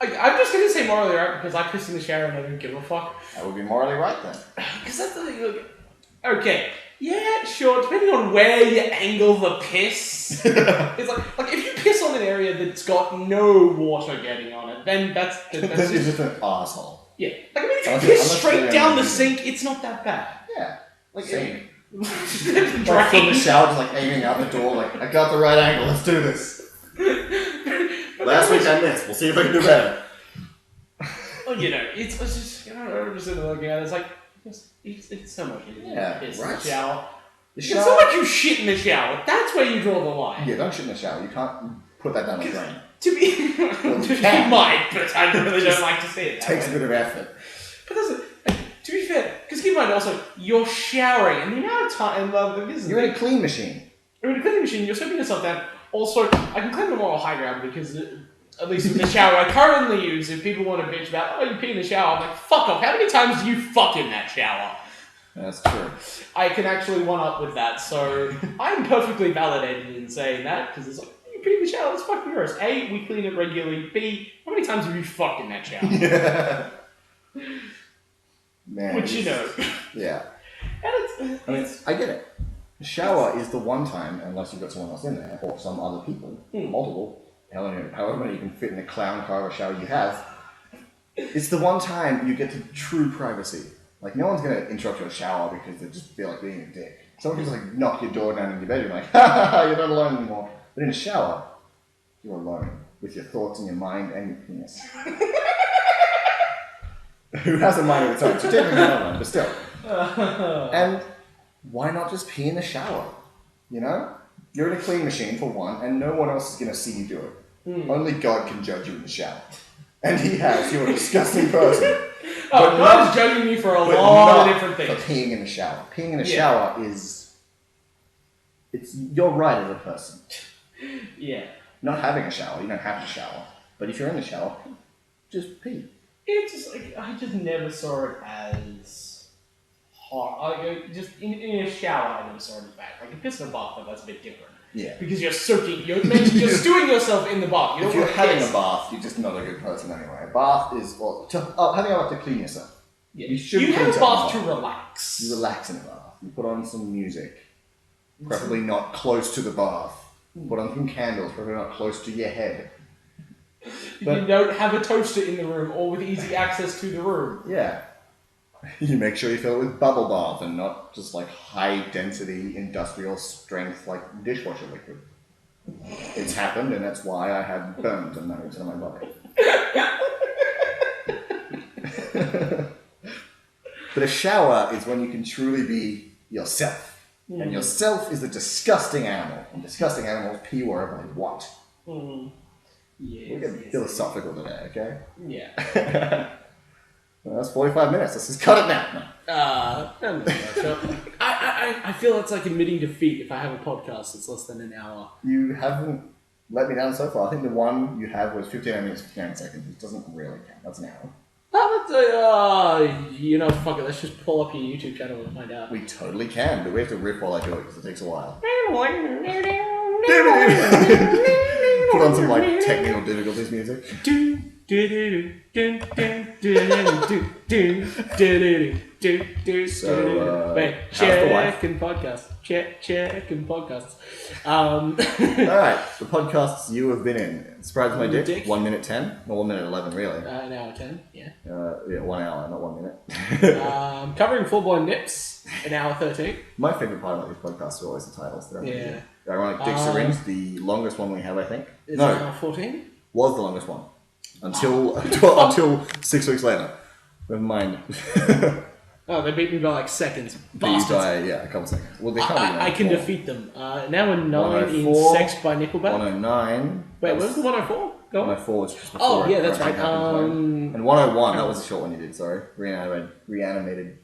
I'm just gonna say morally right because I piss in the shower and I don't give a fuck. That would be morally right then. Because that's the thing. Like, okay, yeah, sure. Depending on where you angle the piss, it's like if you piss on an area that's got no water getting on it, then that's Then you're just, just an asshole. yeah. Like I mean, if you Unless piss you're straight down the doing- sink, it's not that bad. Yeah. Like Same. Drain. Like from the shower, just like aiming out the door, like, I got the right angle, let's do this. Last week I missed, we'll see if I can do better. Well, you know, it's just, I'm just looking at it, it's like, it's so much easier Yeah, to piss right? in the shower. The It's not like you shit in the shower, that's where you draw the line. Yeah, don't shit in the shower, you can't put that down the drain. To be, you can. might, but I really don't like to see it It that takes a way. bit of effort. But that's to be fair, because keep in mind also, you're showering, and the amount of time, You're in a clean machine. you're in a cleaning machine, you're soaping yourself down. Also, I can claim the moral high ground because, at least with the shower I currently use, if people want to bitch about, oh, you pee in the shower, I'm like, fuck off, how many times do you fuck in that shower? That's true. I can actually one up with that, so I'm perfectly validated in saying that, because it's like, you pee in the shower, it's fucking gross. A, we clean it regularly. B, how many times have you fucked in that shower? Yeah. Man. Which, you know. Yeah. And I get it. The shower is the one time, unless you've got someone else in there, or some other people, multiple, however many you can fit in the clown car of a shower you have, it's the one time you get to true privacy. Like, no one's going to interrupt your shower because they just feel like being a dick. Someone can just, like, knock your door down in your bedroom, like, ha ha ha, you're not alone anymore. But in a shower, you're alone, with your thoughts and your mind and your penis. Who has a mind of its own? So technically not alone, but still. And why not just pee in the shower? You know? You're in a clean machine, for one, and no one else is going to see you do it. Only God can judge you in the shower. And he has. You're a disgusting person. Oh, God's judging me for a lot of different things. For peeing in the shower. Peeing in a shower is... It's your right as a person. Yeah. Not having a shower, you don't have to shower. But if you're in the shower, just pee. It's just like, I just never saw it as hard. Like, just in a shower, I never saw it as bad. Like, a piss in a bathtub, that's a bit different. Yeah. Because you're soaking, you're stewing yourself in the bath. If you're having a bath, you're just not a good person anyway. A bath is, well, having a bath to clean yourself. Yeah. You have a bath to relax. You relax in a bath. You put on some music. Preferably not close to the bath. Put on some candles, preferably not close to your head. But, you don't have a toaster in the room or with easy access to the room. Yeah. You make sure you fill it with bubble bath and not just like high density industrial strength like dishwasher liquid. It's happened and that's why I had burns and nodes on my body. But a shower is when you can truly be yourself. And yourself is a disgusting animal. And disgusting animals pee wherever they want. Yes, We're getting philosophical today, okay? Yeah. Well, that's 45 minutes. Let's just cut it now. I feel it's like admitting defeat if I have a podcast that's less than an hour. You haven't let me down so far. I think the one you have was 59 minutes, 59 seconds. It doesn't really count. That's an hour. Fuck it. Let's just pull up your YouTube channel and find out. We totally can, but we have to riff while I do it because it takes a while. Put on some like technical difficulties music. Wait, check and podcast. Check and podcasts. Alright, the podcasts you have been in. Surprise my dick. Dick. 1 minute 10? Or 1 minute 11, really. An hour 10, yeah. Yeah, 1 hour, not 1 minute. Covering full-blown nips, an hour 13. My favourite part about these podcasts are always the titles. Yeah. The Ironic Dick Syringe, the longest one we have, I think. Is No, it an hour 14? was the longest one. Until 6 weeks later. Never mind. Oh, they beat me by like seconds. Beat Bastards. by, a couple seconds. Well, they can't be I can more. defeat them. Now we're 9 in 104, Sex by Nickelback. 109. Wait, what was the 104? Go on. 104 was just before. Oh, yeah, that's right. And 101, that was a short one you did, sorry. Reanimated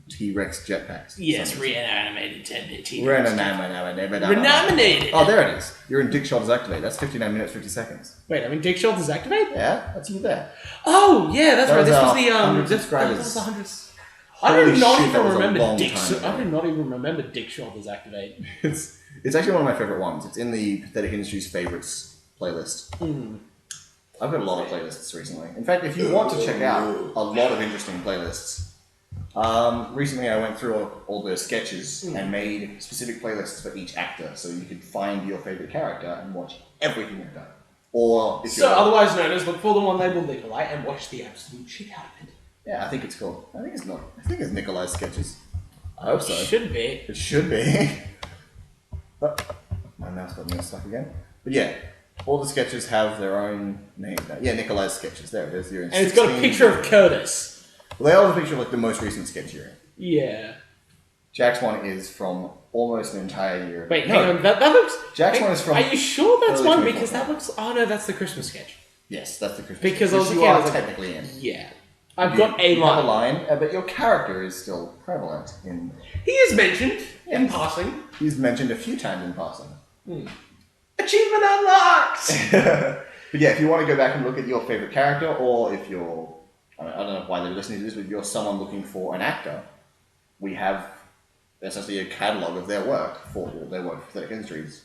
T-Rex jetpacks. Yes, reanimated T-Rex. Renominated. Oh, there it is. You're in Dick Shoulders Activate. That's 59 minutes, 50 seconds. Wait, I mean Dick Shoulders Activate? Yeah, that's you there. Oh, yeah, that's right. This was the 100 this subscribers. was 100. Holy I do not shit, that even was a remember long Dick. time ago. I do not even remember Dick Shoulders Activate. It's actually one of my favorite ones. It's in the Pathetic Industries favorites playlist. I've got a lot of playlists recently. In fact, if you want to check out a lot of interesting playlists, recently I went through all the sketches and made specific playlists for each actor, so you could find your favorite character and watch everything they've done. Or if So, otherwise known as look for the one labeled Nicolai and watch the absolute shit out of it. yeah, I think it's cool. I think it's not. I think it's Nicolai's sketches. I hope so. Should be. It should be. But my mouse got me stuck again. But yeah, all the sketches have their own name. Yeah, Nicolai's sketches. There it is. You're in And it's got a 16. picture of Curtis. Well, they all have a picture of like the most recent sketch you're in. Yeah. Jack's one is from almost an entire year. Wait, hang on. That looks. Jack's one is from. Are you sure that's early one? 2014. Because that looks. Oh no, that's the Christmas sketch. Yes, that's the Christmas. Because sketch, I was which looking you at it, I are was like, technically in. Yeah. I've got a You have a line. line, but your character is still prevalent in. He is mentioned in Yes. passing. He's mentioned a few times in passing. Achievement unlocked! But yeah, if you want to go back and look at your favorite character, or if you're, I don't know why they're listening to this, but if you're someone looking for an actor, we have essentially a catalogue of their work for Pathetic Industries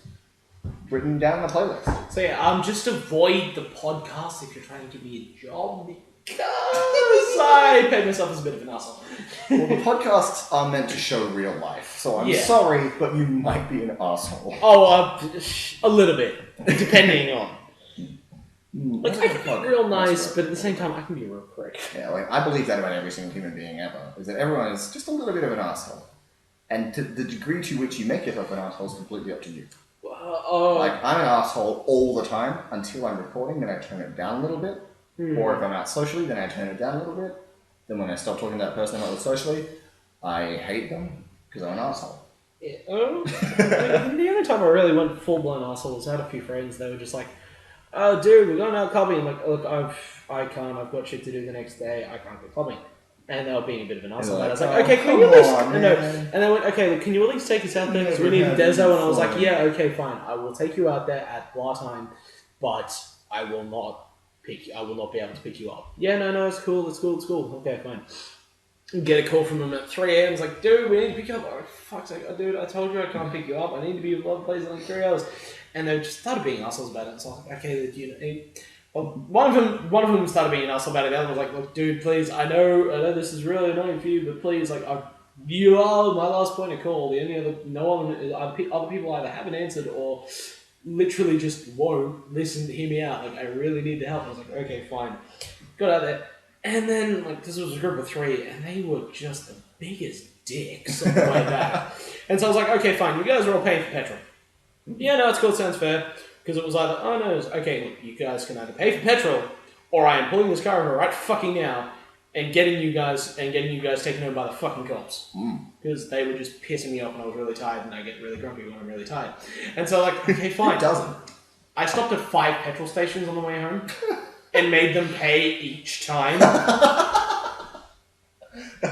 written down on a playlist. So yeah, just avoid the podcast if you're trying to give me a job because I paid myself as a bit of an asshole. Well, the podcasts are meant to show real life, so I'm sorry, but you might be an asshole. Oh, a little bit, depending on. Like, I can be real nice, but at the same time, I can be real prick. Yeah, like, I believe that about every single human being ever, is that everyone is just a little bit of an asshole. And to the degree to which you make yourself an asshole is completely up to you. Like, I'm an asshole all the time until I'm recording, then I turn it down a little bit. Or if I'm out socially, then I turn it down a little bit. Then when I stop talking to that person I'm out with socially, I hate them because I'm an asshole. Yeah. The only time I really went full-blown asshole was I had a few friends, they were just like, oh, dude, we're going out clubbing. I'm like, look, I can't. I've got shit to do the next day. I can't go clubbing. And they were being a bit of an asshole. And I was like, okay, can you at least... And they went, okay, look, can you at least take us out there? Because we need a deso. And I was like, yeah, okay, fine. I will take you out there at bar time, but I will not be able to pick you up. Yeah, no, it's cool. Okay, fine. Get a call from them at 3 a.m. It's like, dude, we need to pick you up. Oh, fuck's sake, dude, I told you I can't pick you up. I need to be at one place in like 3 hours. And they just started being assholes about it. So I was like, okay, one of them started being an asshole about it. The other was like, look, dude, please, I know this is really annoying for you, but please, like, you are my last point of call. The only other people either haven't answered or literally just won't listen to hear me out. Like, I really need the help. I was like, okay, fine. Got out there. And then, like, this was a group of 3, and they were just the biggest dicks on the way back. And so I was like, okay, fine, you guys are all paying for petrol. Yeah, no, it's cool, it sounds fair. Because it was either, oh no, okay, look, you guys can either pay for petrol, or I am pulling this car over right fucking now, and getting you guys taken home by the fucking cops. Because they were just pissing me off when I was really tired, and I get really grumpy when I'm really tired. And so, like, okay, fine. Who doesn't? I stopped at 5 petrol stations on the way home, and made them pay each time. That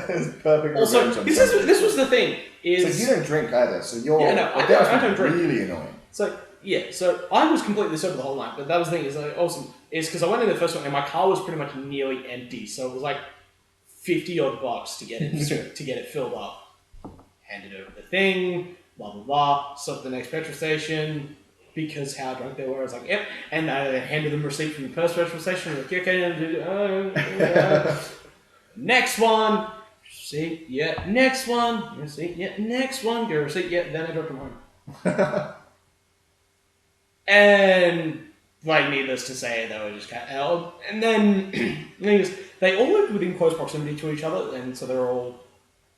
is perfect. Also, this was the thing. So you don't drink either, so you're... Yeah, no, I don't drink. Really annoying. So, yeah, so I was completely sober the whole night, but that was the thing, is like, awesome, is because I went in the first one, and my car was pretty much nearly empty, so it was like $50-odd to get it to get it filled up. Handed over the thing, blah, blah, blah, stopped at the next petrol station, because how drunk they were, I was like, yep, and I handed them a receipt from the first petrol station, like, okay, next one, receipt, yeah, next one, receipt, yeah, next one, go receipt, yeah, then I dropped them home. And, like, needless to say, they were just kind of... And then, the thing is, they all lived within close proximity to each other, and so they were all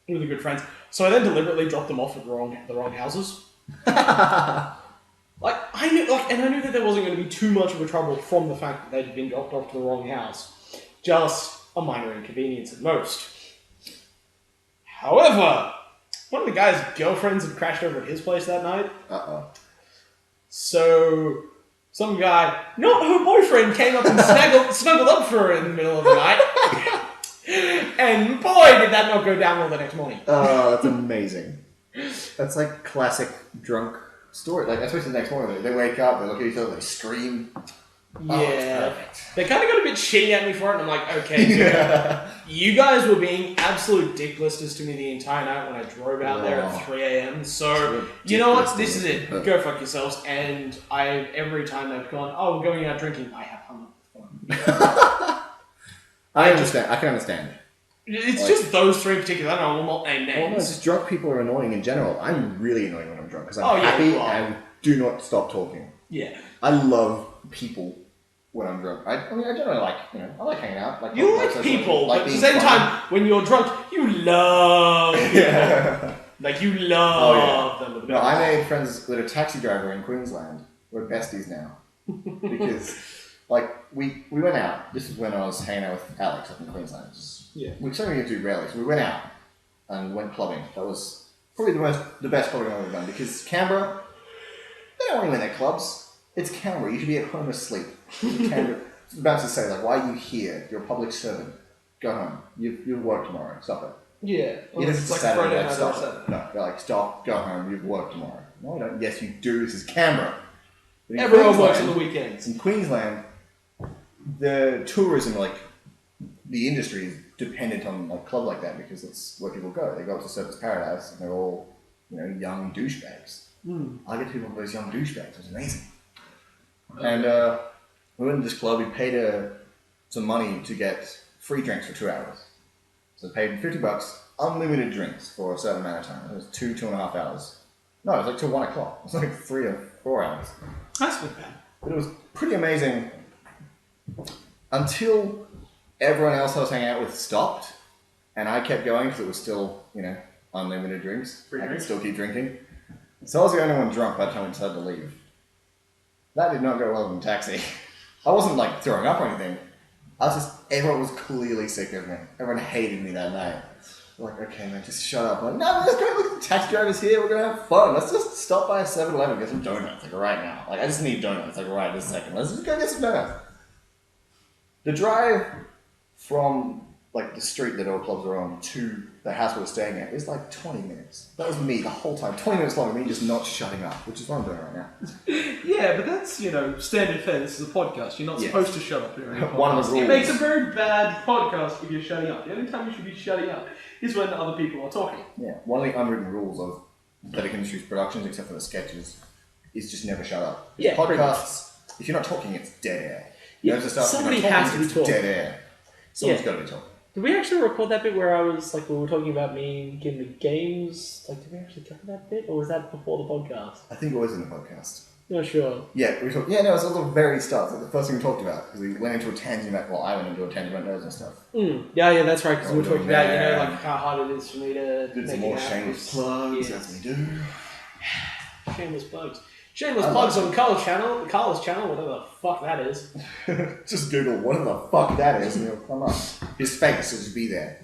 really good friends. So I then deliberately dropped them off at the wrong houses. I knew that there wasn't going to be too much of a trouble from the fact that they'd been dropped off to the wrong house. Just a minor inconvenience at most. However, one of the guy's girlfriends had crashed over at his place that night. Uh-oh. So, some guy, not her boyfriend, came up and snuggled up for her in the middle of the night. And boy, did that not go down well the next morning. Oh, that's amazing. That's like classic drunk story. Like, especially the next morning, they wake up, they look at each other, they scream. Yeah. They kind of got a bit shitty at me for it, and I'm like, okay, dude, you guys were being absolute dick blisters to me the entire night when I drove out there at 3 a.m. So, you know what? This is it. Go fuck yourselves. And every time they've gone, oh, we're going out drinking, I have hung up the phone. I understand. I can understand. It's like, just those 3 in particular. I don't know, we'll not name names. Well, no, just drunk people are annoying in general. I'm really annoying when I'm drunk because I'm happy and do not stop talking. Yeah. I love people when I'm drunk. I generally like, I like hanging out. Like, you like people, but at the same time, when you're drunk, you love people. Yeah. Like, you love them. No, I made friends with a taxi driver in Queensland. We're besties now. Because, like, we went out. This is when I was hanging out with Alex up in Queensland. Which something you do rarely. So we went out and went clubbing. That was probably the best clubbing I've ever done. Because Canberra, they don't want you in their clubs. It's Canberra. You should be at home asleep. Canberra. I was about to say, like, why are you here? You're a public servant. Go home. You'll work tomorrow. Stop it. Yeah. Well, it's like Friday night stop. Saturday. No, they're like, stop, go home, you've work tomorrow. No, I don't. Yes, you do. This is Canberra. Everyone works on the weekends. In Queensland, the tourism, like, the industry is dependent on a club like that because it's where people go. They go up to Surfers Paradise and they're all, young douchebags. I get to be one of those young douchebags. It's amazing. And we went to this club. We paid some money to get free drinks for 2 hours. So paid $50, unlimited drinks for a certain amount of time. It was 2.5 hours. No, it was like till 1 o'clock. It was like 3 or 4 hours. That's not bad. But it was pretty amazing until everyone else I was hanging out with stopped, and I kept going because it was still, unlimited drinks. I could still keep drinking. So I was the only one drunk by the time we decided to leave. That did not go well in the taxi. I wasn't like throwing up or anything. Everyone was clearly sick of me. Everyone hated me that night. Like, okay, man, just shut up. I'm like, no, let's go look at the taxi drivers here. We're going to have fun. Let's just stop by 7-Eleven and get some donuts, like, right now. Like, I just need donuts, like, right this second. Let's just go get some donuts. The drive from, like, the street that all clubs are on to the house we were staying at is, like, 20 minutes. That was me the whole time. 20 minutes long of me just not shutting up, which is what I'm doing right now. Yeah, but that's, standard fare. This is a podcast. You're not supposed to shut up during a podcast. One of the rules. It makes a very bad podcast if you're shutting up. The only time you should be shutting up is when other people are talking. Yeah, one of the unwritten rules of athletic industry's productions, except for the sketches, is just never shut up. Yeah, podcasts, if you're not talking, it's dead air. Yeah, somebody has to be talking. Dead air. Someone's got to be talking. Did we actually record that bit where I was like, we were talking about me getting the games? Like, did we actually cover that bit, or was that before the podcast? I think it was in the podcast. Not sure. Yeah, we talked. Yeah, no, it was at the very start. Like the first thing we talked about because we went into a tangent. I went into a tangent about nerds and stuff. Yeah, that's right. Because we were talking about man. like how hard it is for me to Did make some more it out. shameless plugs as we do. Shameless plugs. Shameless plugs on Carl's channel, whatever the fuck that is. Just Google whatever the fuck that is, and it'll come up. His face will just be there.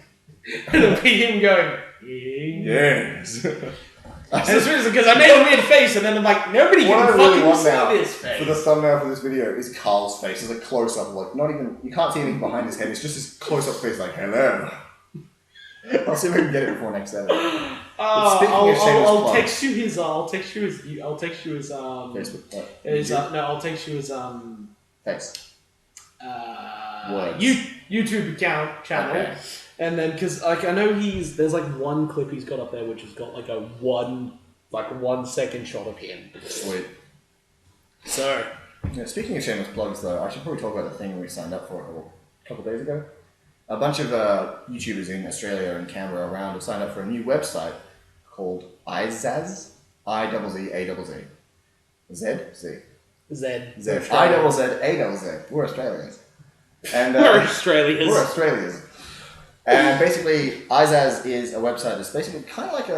It'll be him going, yes. And it's weird because I made a weird face, and then I'm like, nobody can fucking see this face. For the thumbnail for this video is Carl's face. It's a close up, like not even you can't see anything behind his head. It's just his close up face, like hello. I'll see if I can get it before next Saturday. I'll text you his Facebook. I'll text you his face. YouTube channel. Okay. And then, because like I know there's like one clip he's got up there which has got like a 1 second shot of him. Sweet. So, yeah, speaking of shameless plugs, though, I should probably talk about the thing we signed up for a couple of days ago. A bunch of YouTubers in Australia and Canberra around have signed up for a new website called iZazz. I-Z-Z-A-Z-Z. Z? Z. I-Z-Z-A-Z-Z. We're Australians. And, We're Australians. We're Australians. And basically, iZazz is a website that's basically kind of like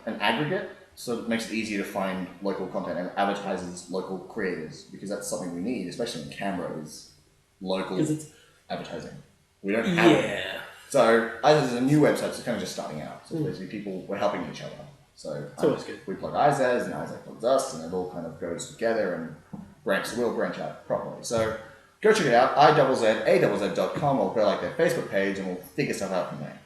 an aggregate, so it makes it easier to find local content and advertises local creators, because that's something we need, especially in Canberra, is local advertising. We don't have it. So iZazz is a new website, so it's kind of just starting out. So basically people, we're helping each other. So good. We plug iZazz, and iZazz plugs us, and it all kind of goes together and we'll branch out properly. So go check it out, iZazz.com, or go like their Facebook page, and we'll figure stuff out from there.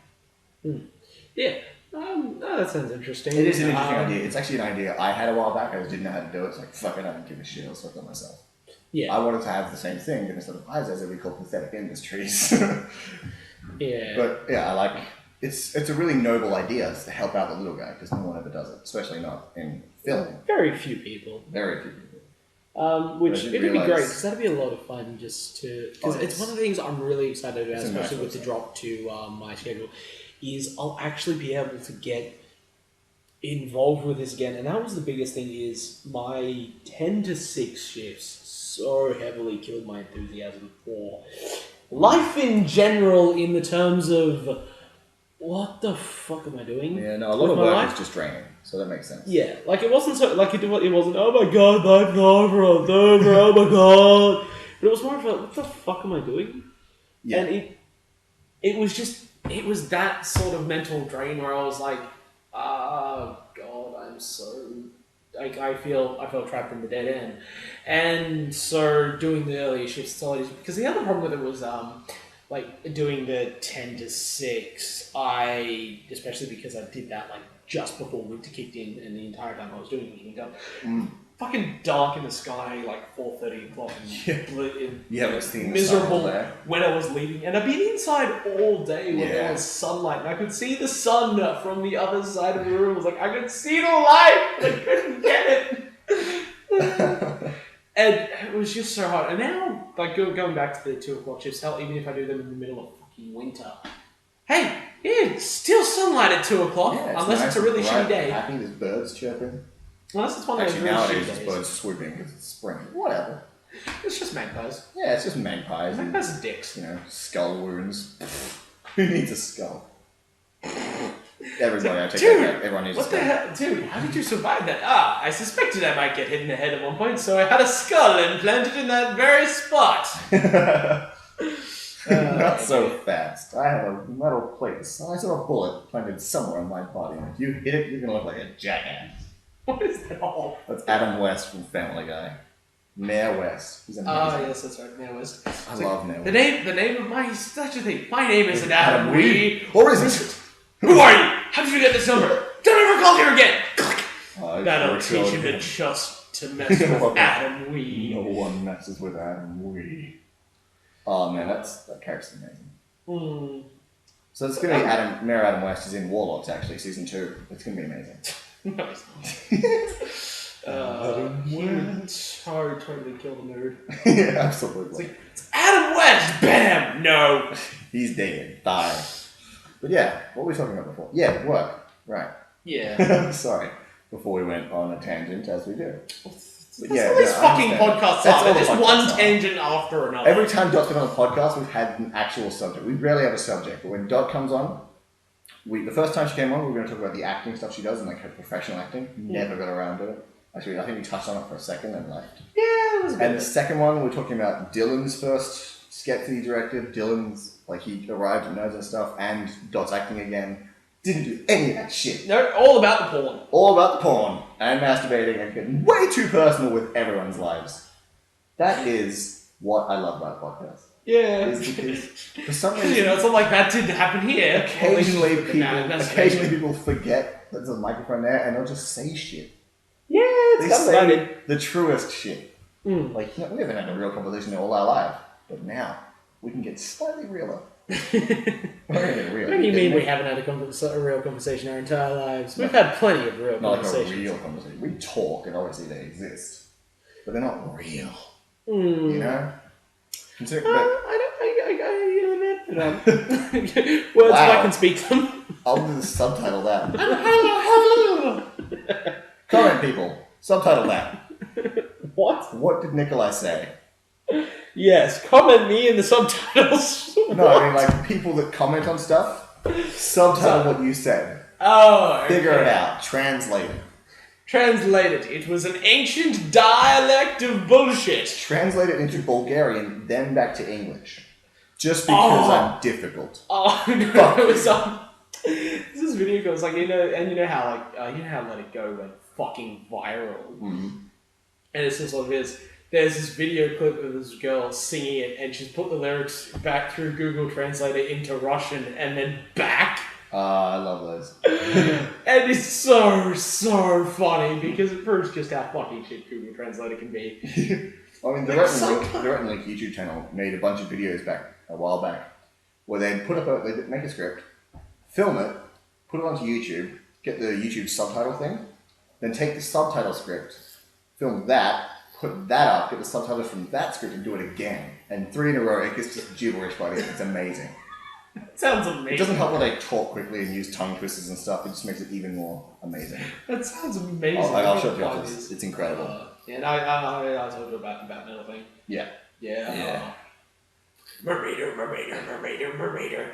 Yeah. That sounds interesting. It is an interesting idea. It's actually an idea I had a while back. I just didn't know how to do it. It's like, fuck it, I don't give a shit. I'll sort it myself. Yeah. I wanted to have the same thing, but instead of iZazz, it would be called Pathetic Industries. Yeah. But yeah, I like it's a really noble idea to help out the little guy, because no one ever does it, especially not in film. Very few people. Very few people. Which it'd be great, because that'd be a lot of fun just to... Because it's one of the things I'm really excited about, especially with the drop to my schedule, is I'll actually be able to get involved with this again. And that was the biggest thing, is my 10 to 6 shifts so heavily killed my enthusiasm for life in general, in the terms of what the fuck am I doing? Yeah, no, a lot of work is just draining, so that makes sense. Yeah, like it wasn't so like it wasn't. Oh my god, life's over, oh my god. But it was more of a what the fuck am I doing? Yeah, and it was that sort of mental drain where I was like, oh god, I'm so like I feel trapped in the dead end, and so doing the earlier shifts because the other problem with it was like doing the 10 to 6, especially because I did that like just before winter kicked in, and the entire time I was doing it was winter. Fucking dark in the sky, like 4:30 o'clock, and miserable when I was leaving. And I've been inside all day when there was sunlight, and I could see the sun from the other side of the room. I was like, I could see the light, but I couldn't get it. And it was just so hot. And now, like going back to the 2 o'clock shifts, hell, even if I do them in the middle of fucking winter, hey, it's still sunlight at 2 o'clock, unless it's a really shitty day. Happy, there's birds chirping. Unless it's one of those Actually, really nowadays shitty it's days. birds swooping because it's spring. Whatever. It's just magpies. Yeah, it's just magpies. Magpies are dicks. You know, skull wounds. Who needs a skull? Everybody, I take that. Everyone needs a skull. What the hell? Dude, how did you survive that? I suspected I might get hit in the head at one point, so I had a skull implanted in that very spot. Not so fast. I have a metal plate the size of a bullet planted somewhere in my body, and if you hit it, you're going to look like a jackass. What is that all? That's Adam West from Family Guy. Mayor West. He's amazing. Yes, that's right, Mayor West. I love Mayor West. The name of my such a thing. My name isn't Adam Wee. Or is it? Who are you? How did you get this number? Don't ever call here again. That'll teach him to just to mess with Adam Wee. No one messes with Adam Wee. Oh man, that character's amazing. So it's gonna be Mayor Adam West is in Warlocks actually, season 2. It's gonna be amazing. No, it's not. He would totally kill the mood. Yeah, absolutely. It's Adam West! Bam! No! He's dead. Die. But yeah, what were we talking about before? Yeah, work. Right. Yeah. Sorry. Before we went on a tangent, as we do. That's all these fucking podcasts are. They're just one tangent after another. Every time Dot's been on a podcast, we've had an actual subject. We rarely have a subject, but when Dot comes on, the first time she came on, we were going to talk about the acting stuff she does and like her professional acting. Never got around to it. Actually, I think we touched on it for a second and left. Yeah, it was good. And the second one, we're talking about Dylan's first sketch that he directed. Dylan's, like, he arrived and knows and stuff, and Dot's acting again. Didn't do any of that shit. No, all about the porn. All about the porn and masturbating and getting way too personal with everyone's lives. That is what I love about podcasts. Yeah. Is because for some reason, it's not like that didn't happen here. Occasionally people forget that there's a microphone there and they'll just say shit. Yeah, they say the truest shit. Like, we haven't had a real conversation all our life, but now we can get slightly realer. What do you mean we haven't had a real conversation our entire lives? We've had plenty of real conversations. Not like a real conversation. We talk, and obviously they exist, but they're not real. You know. Words if I can speak them. I'll just subtitle that. Comment, people. Subtitle that. What? What did Nicolai say? Yes, comment me in the subtitles. No, I mean like people that comment on stuff. Subtitle what you said. Oh, okay. Figure it out. Translate it. Translate it. It was an ancient dialect of bullshit. Translate it into Bulgarian, then back to English. Just because I'm difficult. Oh no! It was this video goes like you know how Let It Go went fucking viral, and it's just like there's this video clip of this girl singing it, and she's put the lyrics back through Google Translator into Russian, and then back. I love those. And it's so funny because it proves just how fucking shit Google Translator can be. I mean, the Rhett and Link YouTube channel made a bunch of videos a while back where they'd make a script, film it, put it onto YouTube, get the YouTube subtitle thing, then take the subtitle script, film that, put that up, get the subtitles from that script and do it again. And 3 in a row, it gets just gibberish, buddy. It's amazing. That sounds amazing. It doesn't help when they talk quickly and use tongue twisters and stuff. It just makes it even more amazing. That sounds amazing. I'll show it to you after this. It's incredible. I told you about the Batman thing. Yeah. Mermaider.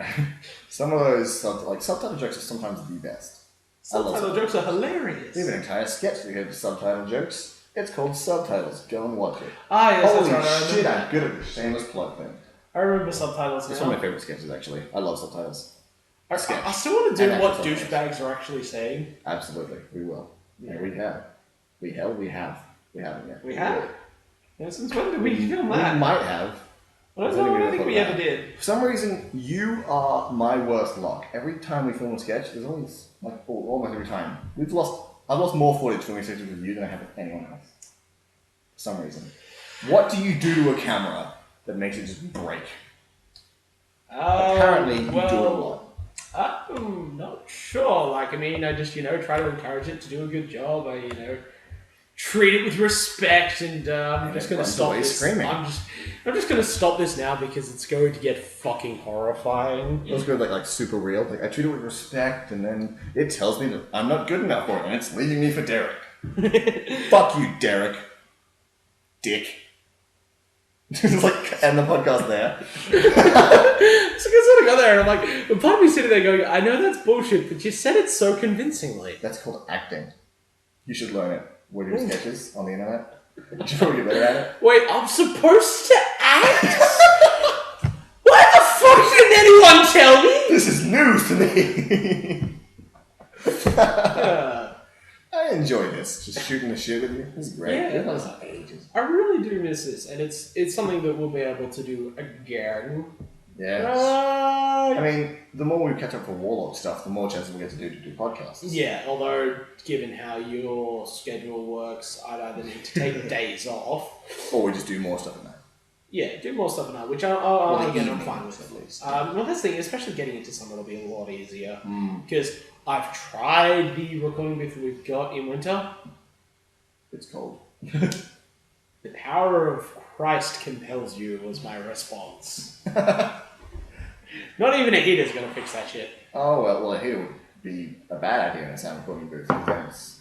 Some of those subtitle jokes are sometimes the best. Subtitle jokes are hilarious. We have an entire sketch we have subtitle jokes. It's called Subtitles. Go and watch it. Yes, Holy that's right. shit, I'm good at this shameless plug thing. I remember subtitles now. It's one of my favourite sketches, actually. I love subtitles. I still want to do what subtitles. douchebags are actually saying. Absolutely, we will. Yeah, we have. We haven't yet. We have? Yeah, since when did we film that? We might have. I don't think we ever did. For some reason, you are my worst luck. Every time we film a sketch, there's always like almost every time. I've lost more footage filming sessions with you than I have with anyone else. For some reason. What do you do to a camera that makes it just break? Apparently, you do it a lot. I'm not sure. Like, I mean, I just, try to encourage it to do a good job. I, treat it with respect, and I'm just going to stop this. Screaming. I'm just going to stop this now because it's going to get fucking horrifying. It was good, like super real. Like, I treat it with respect, and then it tells me that I'm not good enough for it, and it's leaving me for Derek. Fuck you, Derek. Dick. Just like end the podcast there. So I sort of go there, and I'm like, but part of me sitting there going, I know that's bullshit, but you said it so convincingly. That's called acting. You should learn it. What are your sketches on the internet? You should probably get better at it. Wait, I'm supposed to act? Why the fuck didn't anyone tell me? This is news to me. I enjoy this. Just shooting the shit with you. This is great. Yeah. We've done this for ages. I really do miss this, and it's something that we'll be able to do again. Yes. I mean, the more we catch up for Warlock stuff, the more chances we get to do podcasts. Yeah, although given how your schedule works, I'd either need to take days off, Or we just do more stuff in that. Yeah, do more stuff now, which I'm fine with at least. Well, that's the thing, especially getting into summer will be a lot easier because I've tried the recording booth we've got in winter. It's cold. The power of Christ compels you was my response. Not even a heater's gonna fix that shit. Oh, well, a heater would be a bad idea in a sound recording booth because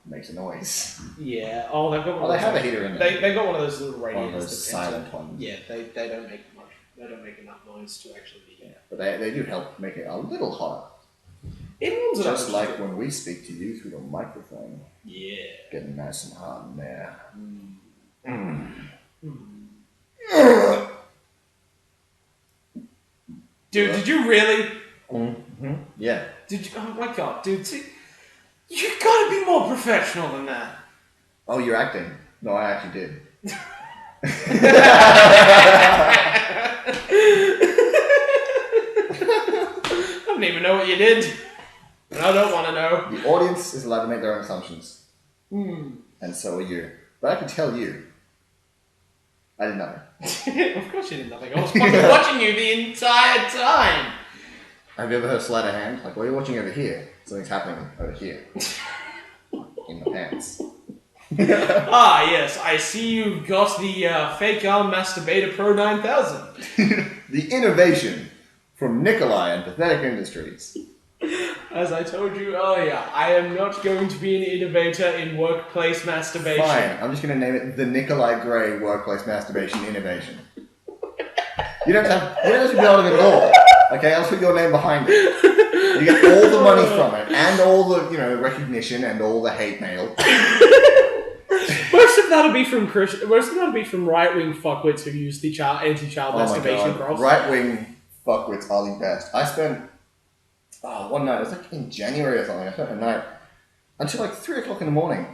makes a noise. Yeah. Oh, they've got. They have a heater in there. They got one of those little radios. One of those silent ones. Yeah, they don't make much. They don't make enough noise to actually be. Yeah, but they do help make it a little hotter. It warms it up. Just like when we speak to you through the microphone. Yeah. Getting nice and hot in there. Dude, did you really? Mm-hmm. Yeah. Did you? Oh my god, dude! See, you gotta be more professional than that. Oh, you're acting. No, I actually did. I don't even know what you did. And I don't want to know. The audience is allowed to make their own assumptions. And so are you. But I can tell you, I did nothing. Of course you did nothing. I was fucking watching you the entire time. Have you ever heard sleight of hand? Like, while you're watching over here, something's happening over here. In the pants. Ah, yes. I see you've got the fake arm Masturbator Pro 9000. The innovation from Nicolai and Pathetic Industries. As I told you earlier, I am not going to be an innovator in workplace masturbation. Fine, I'm just going to name it the Nicolai Gray Workplace Masturbation Innovation. You don't have to build it at all. Okay, I'll put your name behind it. You get all the money from it, and all the recognition, and all the hate mail. Most of that'll be from right-wing fuckwits who use the anti-child masturbation cross. Right-wing fuckwits are the best. I spent one night, it was like in January or something, I spent a night until like 3 o'clock in the morning.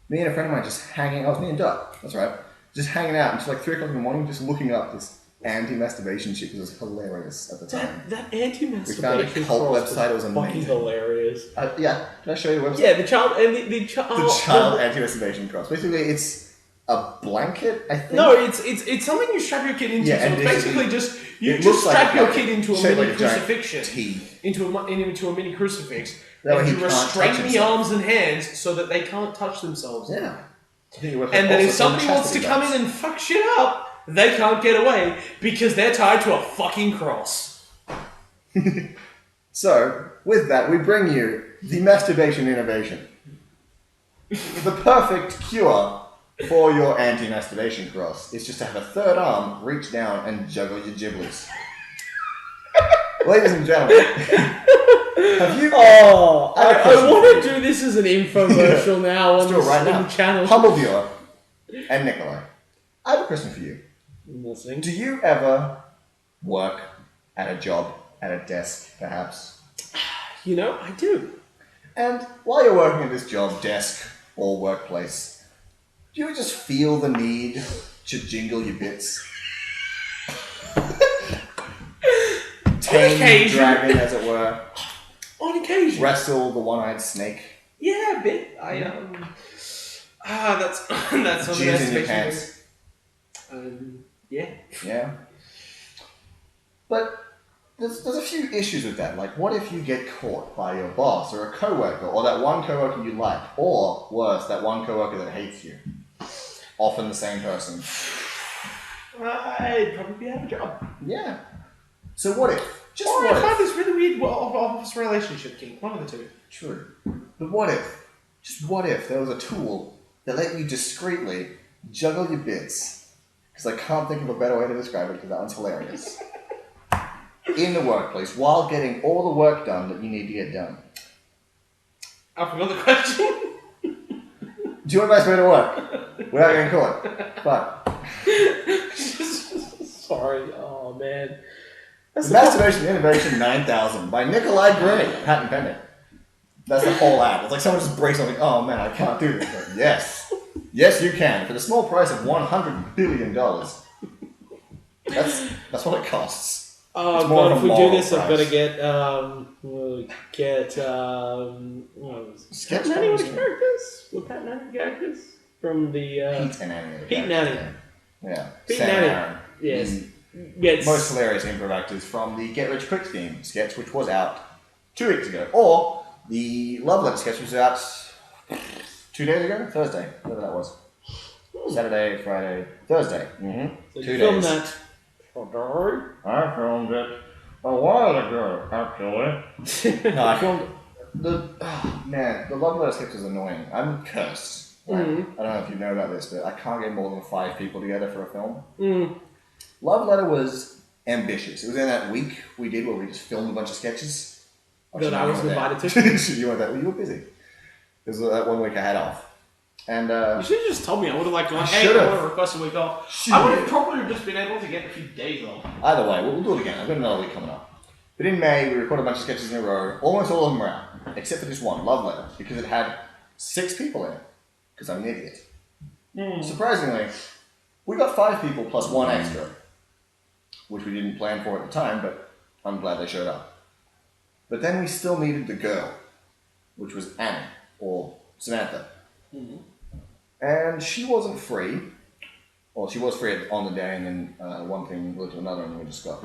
Me and a friend of mine just hanging, me and Duck, that's right, just hanging out until like 3 o'clock in the morning, just looking up this anti-masturbation shit, because it was hilarious at the time. That anti-masturbation We found a cult website, it was amazing. Fucking hilarious. Yeah, did I show you the website? Yeah, the child anti-masturbation cross. Basically, it's a blanket, I think. No, it's something you strap your kid into. Yeah, so and basically just you it just looks like strap a your blanket, kid into a shaped mini like a giant crucifixion, T. into a mini crucifix, That way and he you can't restrain touch the himself. arms and hands so that they can't touch themselves. Yeah. And then if somebody wants to come in and fuck shit up, they can't get away because they're tied to a fucking cross. So, with that, we bring you the masturbation innovation. The perfect cure for your anti-masturbation cross is just to have a third arm reach down and juggle your giblets. Ladies and gentlemen, have you... I want to do this as an infomercial now on do it right this now. channel. Humble viewer and Nicolai, I have a question for you. I'm listening. Do you ever work at a job, at a desk, perhaps? I do. And while you're working at this job, desk, or workplace, do you just feel the need to jingle your bits? Tame the dragon, as it were. On occasion. Wrestle the one-eyed snake. Yeah, a bit. That's on the Jizz in your masturbation pants. yeah. Yeah. But there's a few issues with that. Like, what if you get caught by your boss or a coworker, or that one coworker you like, or worse, that one coworker that hates you? Often the same person. I'd probably be out of a job. Yeah. So what if? Just Or what I if? find this really weird office relationship kink. One of the two. True. But what if? Just what if there was a tool that let you discreetly juggle your bits? Because I can't think of a better way to describe it, because that one's hilarious. In the workplace, while getting all the work done that you need to get done. I forgot the question. Do you want the best way to work? Without getting caught? Fuck. Sorry. Oh, man. Masturbation Innovation 9000 by Nicolai Gray. Patent pending. That's the whole ad. It's like someone just breaks something. Oh man, I can't do this. Like, yes. Yes, you can. For the small price of $100 billion. That's what it costs. Oh It's more god, of if a we do moral this, I've got to price. get Sketch patent animated cards. characters. Were patent animated characters from the Pete and Annie. Pete and Annie. Yeah. Pete Sam and Annie. Aaron. Yes. The Yes. most hilarious improv actors from the Get Rich Quick Scheme sketch, which was out 2 weeks ago, or the Love Letter sketch was out 2 days ago, Thursday, whatever that was. Saturday, Friday, Thursday. Mm-hmm. So 2 you filmed days. that. Oh, I filmed it a while ago, actually. No, I filmed the the Love Letter sketch is annoying. I'm cursed. Right? Mhm. I don't know if you know about this, but I can't get more than 5 people together for a film. Mm. Love Letter was ambitious. It was in that week we did where we just filmed a bunch of sketches. That I wasn't invited to. You weren't that. Well, you were busy. It was that 1 week I had off, and You should have just told me. I would have gone, hey, should've. I want to request a week off. I would have probably just been able to get a few days off. either way, we'll do it again. I've got another week coming up. But in May, we recorded a bunch of sketches in a row. Almost all of them were out, except for this one, Love Letter, because it had 6 people in it. Because I'm an idiot. Surprisingly, we got 5 people plus 1 extra, which we didn't plan for at the time, but I'm glad they showed up. But then we still needed the girl, which was Annie, or Samantha. And she wasn't free. Well, she was free on the day, and then one thing led to another, and we just got,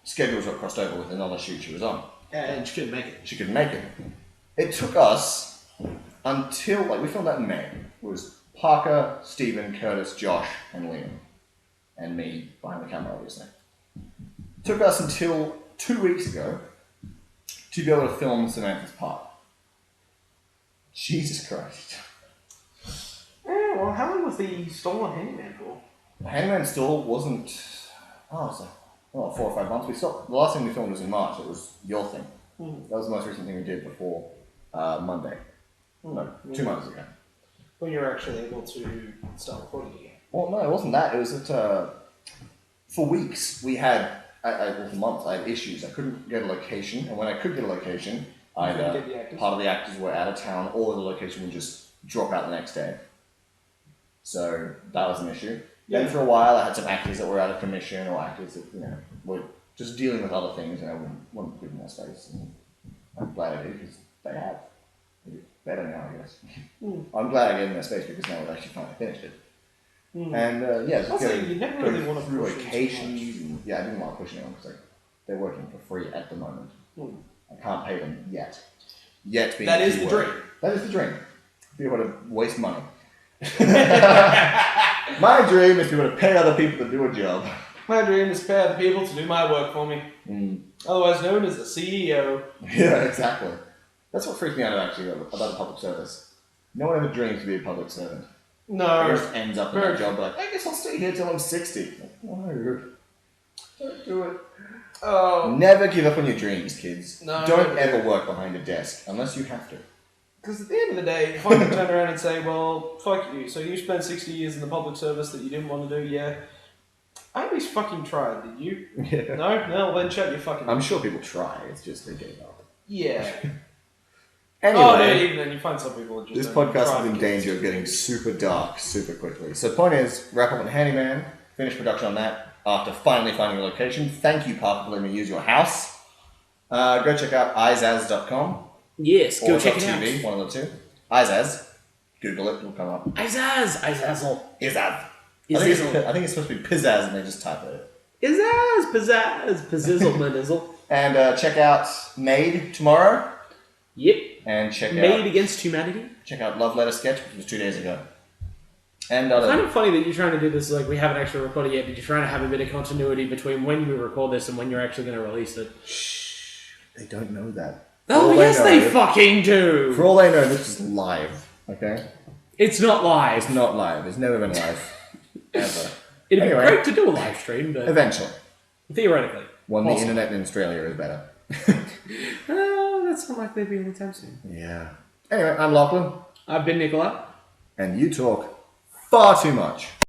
schedules got crossed over with another shoot she was on. And she couldn't make it. She couldn't make it. It took us until, we filmed that in May. It was Parker, Stephen, Curtis, Josh, and Liam. And me behind the camera, obviously. It took us until 2 weeks ago to be able to film Samantha's part. Jesus Christ. Yeah, well, how long was the stolen handyman for? The Handyman still wasn't... it was 4 or 5 months. We stopped. The last thing we filmed was in March. It was your thing. That was the most recent thing we did before Monday. No, 2 months ago. When you were actually able to start recording again. Well, no, it wasn't that. It was that for weeks we had, for months, I had issues. I couldn't get a location, and when I could get a location, couldn't get the actors? part of the actors were out of town, or the location would just drop out the next day. So that was an issue. Yeah. Then for a while, I had some actors that were out of commission, or actors that were just dealing with other things, and I wouldn't give them their space. And I'm glad I did, because they have. They do better now, I guess. I'm glad I gave them their space because now we've actually finally finished it. And just Also, going you never really going want to through push them too locations. And, I didn't want to push anyone because they're working for free at the moment. I can't pay them yet. Yet being That is key the word. dream. That is the dream. Be able to waste money. My dream is to be able to pay other people to do a job. My dream is to pay other people to do my work for me. Otherwise known as the CEO. Yeah, exactly. That's what freaks me out actually about the public service. No one ever dreams to be a public servant. No. It just ends up in that job like, I guess I'll stay here till I'm 60. Like, no, don't do it. Oh. Never give up on your dreams, kids. No, Don't never ever work behind a desk unless you have to. Because at the end of the day, if I can turn around and say, well, fuck you, so you spent 60 years in the public service that you didn't want to do, yeah. I at least fucking tried, did you? Yeah. No? No, then shut your fucking... I'm sure people try, it's just they gave up. Yeah. Anyway, Oh, no, even then, you find some people that just... this don't podcast try is in to- danger of getting super dark super quickly. So the point is, wrap up on Handyman, finish production on that after finally finding a location. Thank you, Parker, for letting me use your house. Go check out izaz.com Yes, go or check it .tv, out. one of the two. Izaz. Google it, it'll come up. Izazzle. Izaz. I Izazzle. think it's supposed to be pizzazz and they just type it. Izazz, pizzazz, pizzizzle, manizzle. And check out Made tomorrow. Yep. And Made Against Humanity. check out Love Letter Sketch, which was 2 days ago. And It's kind of funny that you're trying to do this, like, we haven't actually recorded yet, but you're trying to have a bit of continuity between when you record this and when you're actually going to release it. Shh, they don't know that. Oh, For all yes, know- they fucking do! For all they know, this is live. Okay, It's not live. it's not live. It's never been live ever. It'd Anyway. be great to do a live stream, but Eventually, theoretically. when the Possible. internet in Australia is better. Oh, that's not likely to be anytime soon. Yeah. Anyway, I'm Lachlan, I've been Nicolai. and you talk far too much.